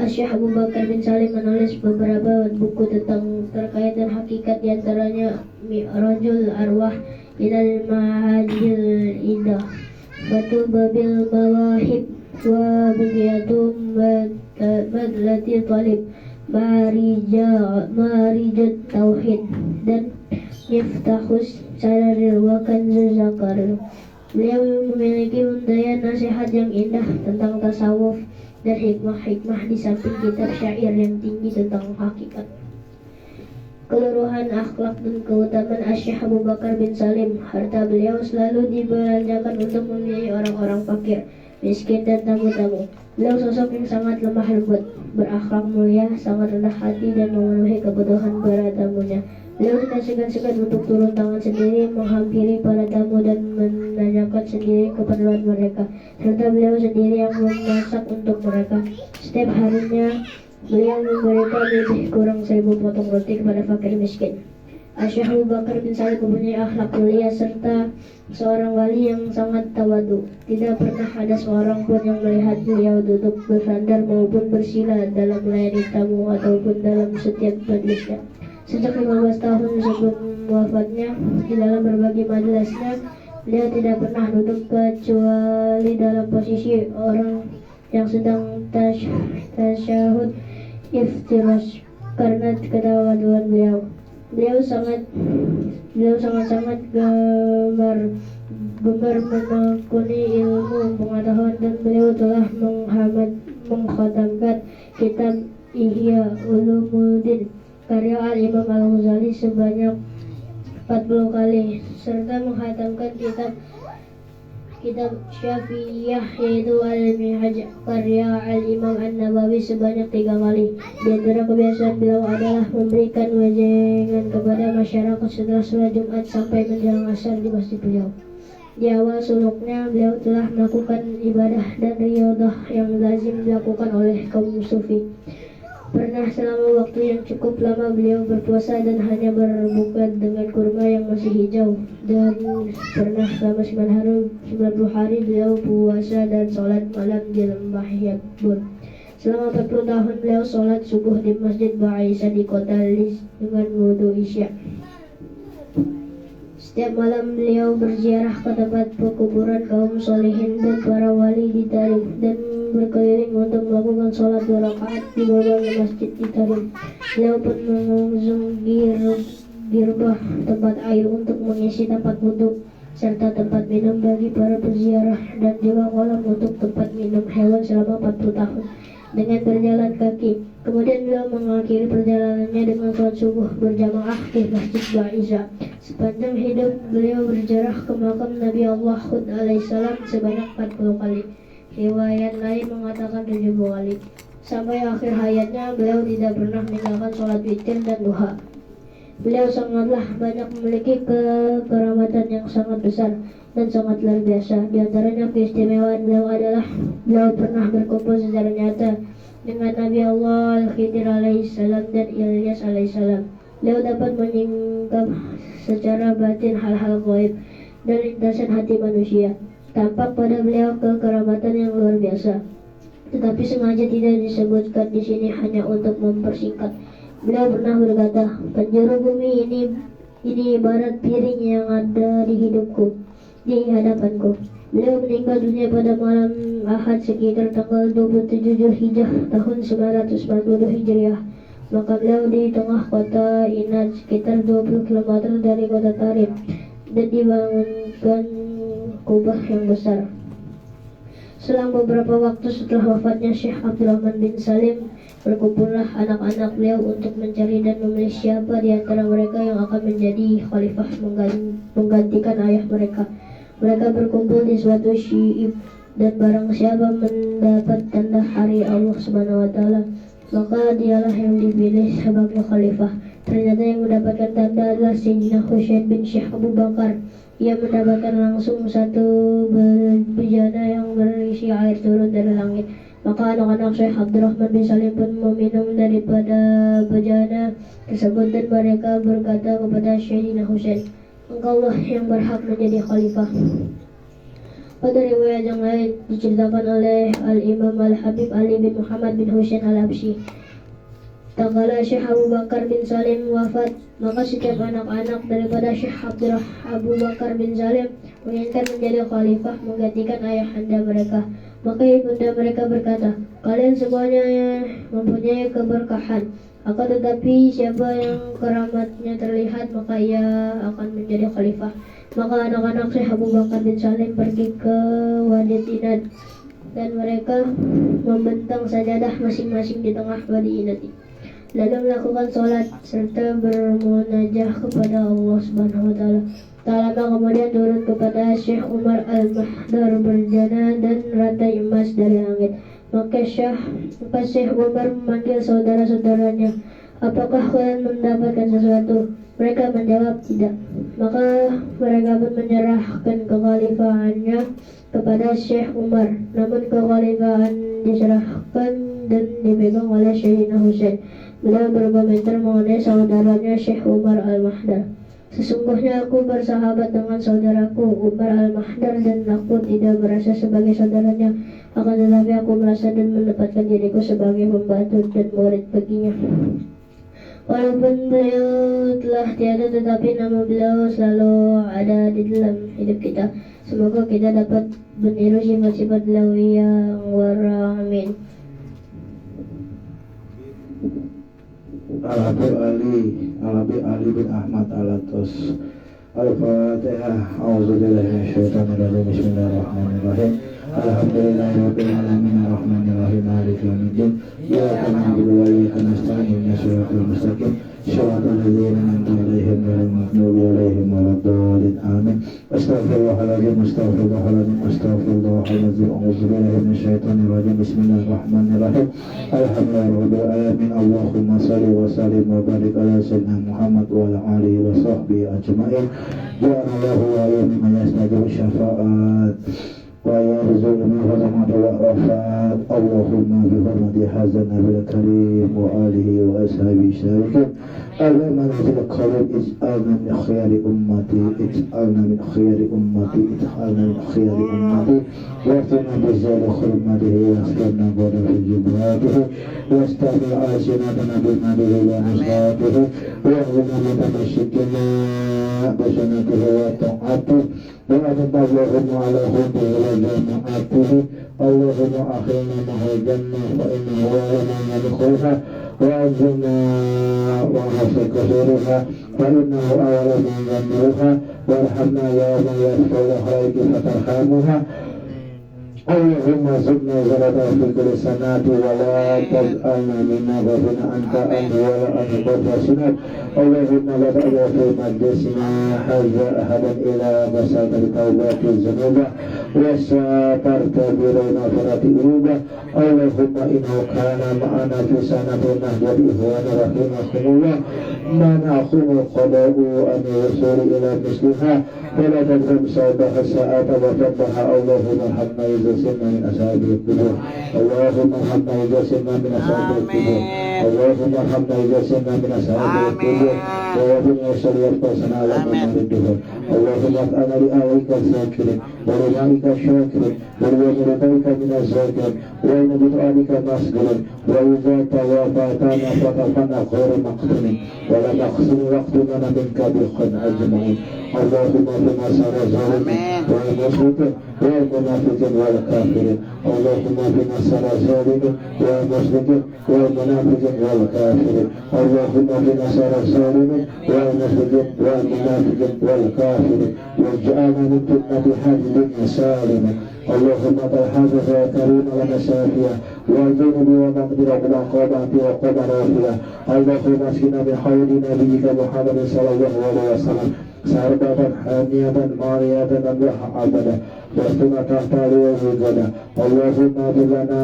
Syekh Abu Bakar bin Salim menulis beberapa buku terkait dan hakikat, diantaranya Mi'rajul Arwah ilal Mahajil Idah, Batu Babil Mawahib, wa Bugiyatum Badlati Talib, Marijat Tauhid, dan Miftahus Sararir wa Kanzul Zakar. Beliau memiliki untayan nasihat yang indah tentang tasawuf dan hikmah-hikmah, di samping kitab syair yang tinggi tentang hakikat, keluruhan akhlak dan keutamaan Syekh Abu Bakar bin Salim. Harta beliau selalu dibelanjakan untuk membiayai orang-orang fakir, miskin dan tamu-tamu. Beliau sosok yang sangat lemah lembut, berakhlak mulia, sangat rendah hati dan memenuhi kebutuhan para tamunya. Beliau tidak segan-segan untuk turun tangan sendiri menghampiri para tamu dan menanyakan sendiri keperluan mereka, serta beliau sendiri yang memasak untuk mereka. Setiap harinya beliau memberikan lebih kurang 1000 potong roti kepada fakir miskin. Syekh Abu Bakar bin Salim mempunyai akhlak mulia serta seorang wali yang sangat tawadu. Tidak pernah ada seorang pun yang melihat beliau duduk bersandar maupun bersila dalam melayani tamu ataupun dalam setiap majlisnya. Sejak 15 tahun sebelum wafatnya, di dalam berbagai majelisnya, beliau tidak pernah duduk kecuali dalam posisi orang yang sedang tasyahud iftirash karena ketawaduan beliau. Beliau sangat gemar menekuni ilmu pengetahuan, dan beliau telah mengkhatamkan kitab Ihya Ulumuddin karya Al-Imam Al-Ghazali sebanyak 40 kali, serta menghatamkan kitab kitab Syafi'iyah yaitu Al-Minhaj karya Al-Imam An-Nawawi sebanyak 3 kali. Di antara kebiasaan beliau adalah memberikan wejangan kepada masyarakat setelah sholat Jumat sampai menjelang asar di masjid beliau. Di awal suluknya beliau telah melakukan ibadah dan riyadhah yang lazim dilakukan oleh kaum sufi. Pernah selama waktu yang cukup lama beliau berpuasa dan hanya berbuka dengan kurma yang masih hijau. Dan pernah selama 90 hari beliau puasa dan sholat malam di lembah Yabun. Selama 40 tahun beliau sholat subuh di Masjid Ba'isa di kota Lis dengan wudhu isya. Setiap malam beliau berziarah ke tempat pekuburan kaum solehin dan para wali di Tarim dan berkeliling untuk melakukan sholat 2 rakaat di berbagai masjid di Tarim. Beliau pun mengusung girbah tempat air untuk mengisi tempat wudhu serta tempat minum bagi para peziarah dan juga kolam untuk tempat minum hewan selama 40 tahun dengan berjalan kaki. Kemudian beliau mengakhiri perjalanannya dengan sholat subuh berjamaah di Masjid Ba'isa. Sepanjang hidup beliau berziarah ke makam Nabi Allah Hud alaihissalam sebanyak 40 kali. Riwayat lain mengatakan 70 kali. Sampai akhir hayatnya beliau tidak pernah meninggalkan sholat witir dan duha. Beliau sangatlah banyak memiliki kekeramatan yang sangat besar dan sangat luar biasa. Di antaranya keistimewaan beliau adalah beliau pernah berkumpul secara nyata dengan Nabi Allah Al-Khidir alaihissalam dan Ilyas alaihissalam. Beliau dapat menyingkap secara batin hal-hal gaib dan lintasan hati manusia. Tampak pada beliau kekeramatan yang luar biasa, tetapi sengaja tidak disebutkan di sini hanya untuk mempersingkat. Beliau pernah berkata, penjuru bumi ini ibarat piring yang ada di hidupku, di hadapanku. Beliau meninggal dunia pada malam Ahad sekitar tanggal 27 Zulhijjah tahun 940 Hijriah. Maka beliau di tengah kota Inad sekitar 20 km dari kota Tarim dan dibangunkan kubah yang besar. Selang beberapa waktu setelah wafatnya Syekh Abdurrahman bin Salim, berkumpullah anak-anak beliau untuk mencari dan memilih siapa di antara mereka yang akan menjadi khalifah menggantikan ayah mereka. Mereka berkumpul di suatu syi'ib dan barang siapa mendapat tanda hari Allah Subhanahu wa taala, maka dialah yang dipilih sebagai khalifah. Ternyata yang mendapatkan tanda adalah Sayyidina Husain bin Syekh Abu Bakar. Ia mendapatkan langsung satu bejana yang berisi air turun dari langit. Maka anak-anak Syekh Abdurrahman bin Salim pun meminum daripada bejana tersebut dan mereka berkata kepada Sayyidina Husain, engkaulah yang berhak menjadi khalifah. Pada riwayat yang lain diceritakan oleh Al-Imam Al-Habib Ali bin Muhammad bin Husain Al-Habsyi, tatkala Syekh Abu Bakar bin Salim wafat, maka setiap anak-anak daripada Syekh Abu Bakar bin Salim menginginkan menjadi khalifah menggantikan ayahanda mereka. Maka ibunda mereka berkata, kalian semuanya mempunyai keberkahan, akan tetapi siapa yang keramatnya terlihat maka ia akan menjadi khalifah. Maka anak-anak Syekh Abu Bakar bin Salim pergi ke Wadi Inad dan mereka membentang sajadah masing-masing di tengah Wadi Inad, lalu melakukan sholat serta bermunajah kepada Allah Subhanahu wa taala. Tak lama kemudian turun kepada Syekh Umar Al-Mahdar berjana dan rantai emas dari langit. Maka Syekh Umar memanggil saudara-saudaranya, apakah kalian mendapatkan sesuatu? Mereka menjawab tidak. Maka mereka pun menyerahkan kekhalifahannya kepada Syekh Umar. Namun kekhalifahan diserahkan dan dipegang oleh Sayyidina Husain. Beliau berkomentar mengenai saudaranya Syekh Umar Al-Mahdar, sesungguhnya aku bersahabat dengan saudaraku Umar Al-Mahdar dan aku tidak merasa sebagai saudaranya, akan tetapi aku merasa dan menempatkan diriku sebagai pembantu dan murid baginya. Walaupun beliau telah tiada, tetapi nama beliau selalu ada di dalam hidup kita. Semoga kita dapat meniru sifat-sifat beliau yang wara. Amin. Al-Habib Ali bin Ahmad Al-Atos. Al-Fatihah. A'udzubillahi minasyaitonir rajim. Bismillahirrahmanirrahim. Alhamdulillahirabbil alamin arrahmanir rahim maliki yaumiddin. Iyyaka na'budu wa iyyaka nasta'in ihdinas siratal mustaqim shiratal ladzina an'amta 'alaihim ghairil maghdubi 'alaihim waladdallin. Amin. Astaghfirullah Astaghfirullahaladzim, astaghfirullahaladzim, astaghfirullahaladzim. A'udzubillahi minasyaitonir rajim. Bismillahirrahmanirrahim. Alhamdulillahirabbil alamin. Allahumma shalli wa sallim wa barik ala sayyidina Muhammad wa ala alihi wa sahbihi ajmain. Ja'alallahu wa yamma yastajibu syafa'at wa yarzuqna rahmat wa rafat. Allahumma bi hurmati hadzal nabiyil karim wa alihi wa ashabihi syarikin. Allahumma fil qalbi ij'alna min khiyari ummati, ij'alna min khiyari ummati, ij'alna min khiyari ummati. Wa'tina bizal khurmatihi wa aslamna qadar fi jibratihi wa astaghfir asinatana bil nabiyyi wa nusratihi wa aghna min tamashikina basanatihi wa ta'atihi wa Allahumma ala hubbi wa jama'atihi. Allahumma akhirna mahal jannah fa innahu lana yadkhulha وأنزلنا وحفظ كثيرها فإنه أول من ينبرها وارحمنا يا من يسفر الخلائق فترحمها. اللهم زدنا زردا في كل سنة ولا تجعلنا منا غافلين أنت أنت ولا أنت غافلين. اللهم لا تجعل في مجلسنا هذا أحدا إلى بساط التوبة الذنوب وسترت برنا فرات الأوبة. اللهم إنه كان معنا في سنة نهجة إخوان رحمكم الله ما نأخذ القضاء أن يوصل إلى مثلها ولا تدرم صوبها الساعة وتبها. اللهم ارحمنا إذا سرنا من أصحاب القبور. اللهم ارحمنا إذا سرنا من أصحاب القبور. اللهم ارحمنا إذا سرنا من أصحاب القبور. ووفنا وصليات قوسنا على من الدهور. اللهم اجعلنا لآويك الذاكرين ولمائك الشاكرين ولمرضيك من الزاكرين وإن بدعائك مسجدين وإذا توافاتنا فتفنا خير مقتنين ولا تخصم وقتنا منك بخن أجمعين. اللهم بما سر الظالمين والمشركين والمنافقين والكافرين. اللهم بما سر الظالمين والمشركين والمنافقين والكافرين. اللهم بما سر الظالمين والمشركين والمنافقين والكافرين واجعلنا من فتنة هذه سالما. اللهم ترحمنا يا كريم لنا شافيا والجنب ومقدرة والعقابات وقدراتها. اللهم اسقنا من حوض نبيك محمد صلى الله عليه وسلم سربة حامية مارية نبلها أبدا واستنا تحت الوجود. اللهم اغفر لنا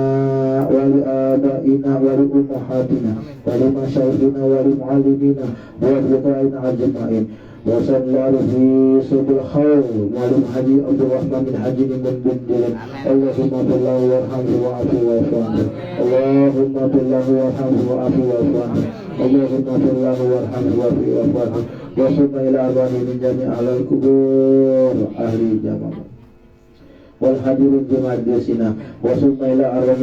ولآبائنا ولأمهاتنا ولمشايخنا ولمعلمينا ولقائنا أجمعين. وصلى الله في سبل الخير ولمحجي عبد الرحمن بن حجي من بندر. اللهم اغفر له وارحمه وعافه واعف عنه. اللهم اغفر له وارحمه وعافه واعف عنه. اللهم اغفر له وارحمه وعافه واعف عنه. وصلنا إلى أرواح من جميع أهل القبور أهل الجماعة والحاضرين في مجلسنا. وصلنا إلى أرواح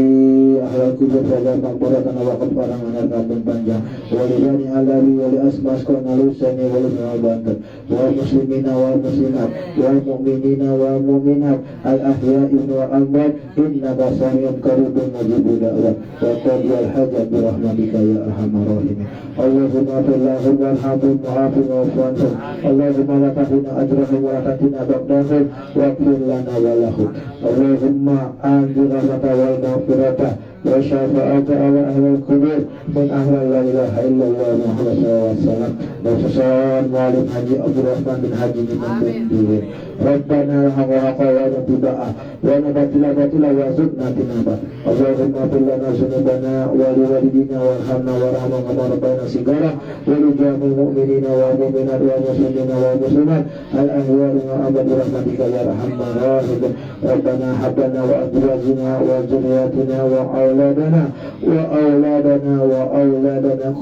أهل القبور فجعل مقبرتنا وقد فرغنا كابن panjang ولجاني alawi ولأسماء سكرنا لساني ولمعبانك والمسلمين والمسلمات والمؤمنين والمؤمنات الأحياء والأموات إنك سميع قريب مجيب دعوة وقضي الحاجة برحمتك يا أرحم الراحمين. اللهم اغفر لهم وارحمهم وعافهم واعف عنهم. اللهم لا تحرمنا أجرهم ولا تفتنا بعدهم واغفر لنا ولهم. اللهم أنزل الرحمة والمغفرة والشفاعة على أهل القبور من أهل لا إله إلا الله محمد صلى الله عليه وسلم. وتصال معلم حجي عبد الرحمن بن حجي من بندر. ربنا ارحمنا قوانا تبعا ونبتلا بتلا وزدنا تنابا. اللهم اغفر لنا ذنوبنا ولوالدينا وارحمنا وارحمنا كما ربنا صغارا ولجميع المؤمنين والمؤمنات والمسلمين والمسلمات الأحياء وأبد برحمتك يا أرحم الراحمين. ربنا هب لنا وأزواجنا وذرياتنا وأولادنا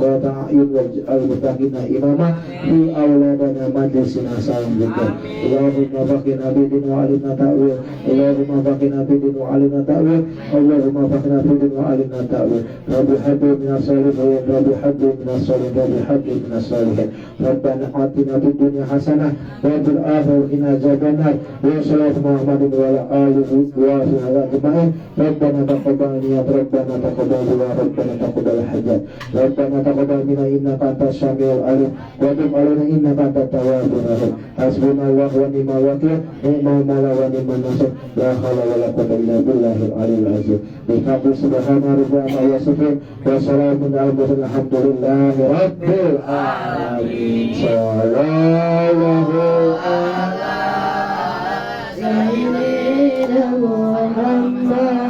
قرة أعين واجعل المتقين إماما في أولادنا مجلسنا سالمنا. اللهم فقنا بدين وعلمنا تأويل. اللهم فقنا بدين وعلمنا تأويل. اللهم فقنا بدين وعلمنا تأويل. رب حب من الصالحين رب حب من الصالحين رب حب من الصالحين. ربنا آتنا في الدنيا حسنة وفي الآخرة قنا عذاب النار. وصلاة محمد وعلى آله وصحبه أجمعين. ربنا تقبل نيات ربنا تقبل دعاء ربنا تقبل الحاجات ربنا تقبل منا إنك أنت السميع العليم وتب علينا إنك أنت التواب الرحيم. حسبنا الله ونعم الوكيل نعم المولى ونعم النصير لا حول ولا قوة إلا بالله العلي العظيم. بحق سبحان ربك عما يصفون وسلام على المرسلين الحمد لله رب العالمين. صلى الله على Muhammad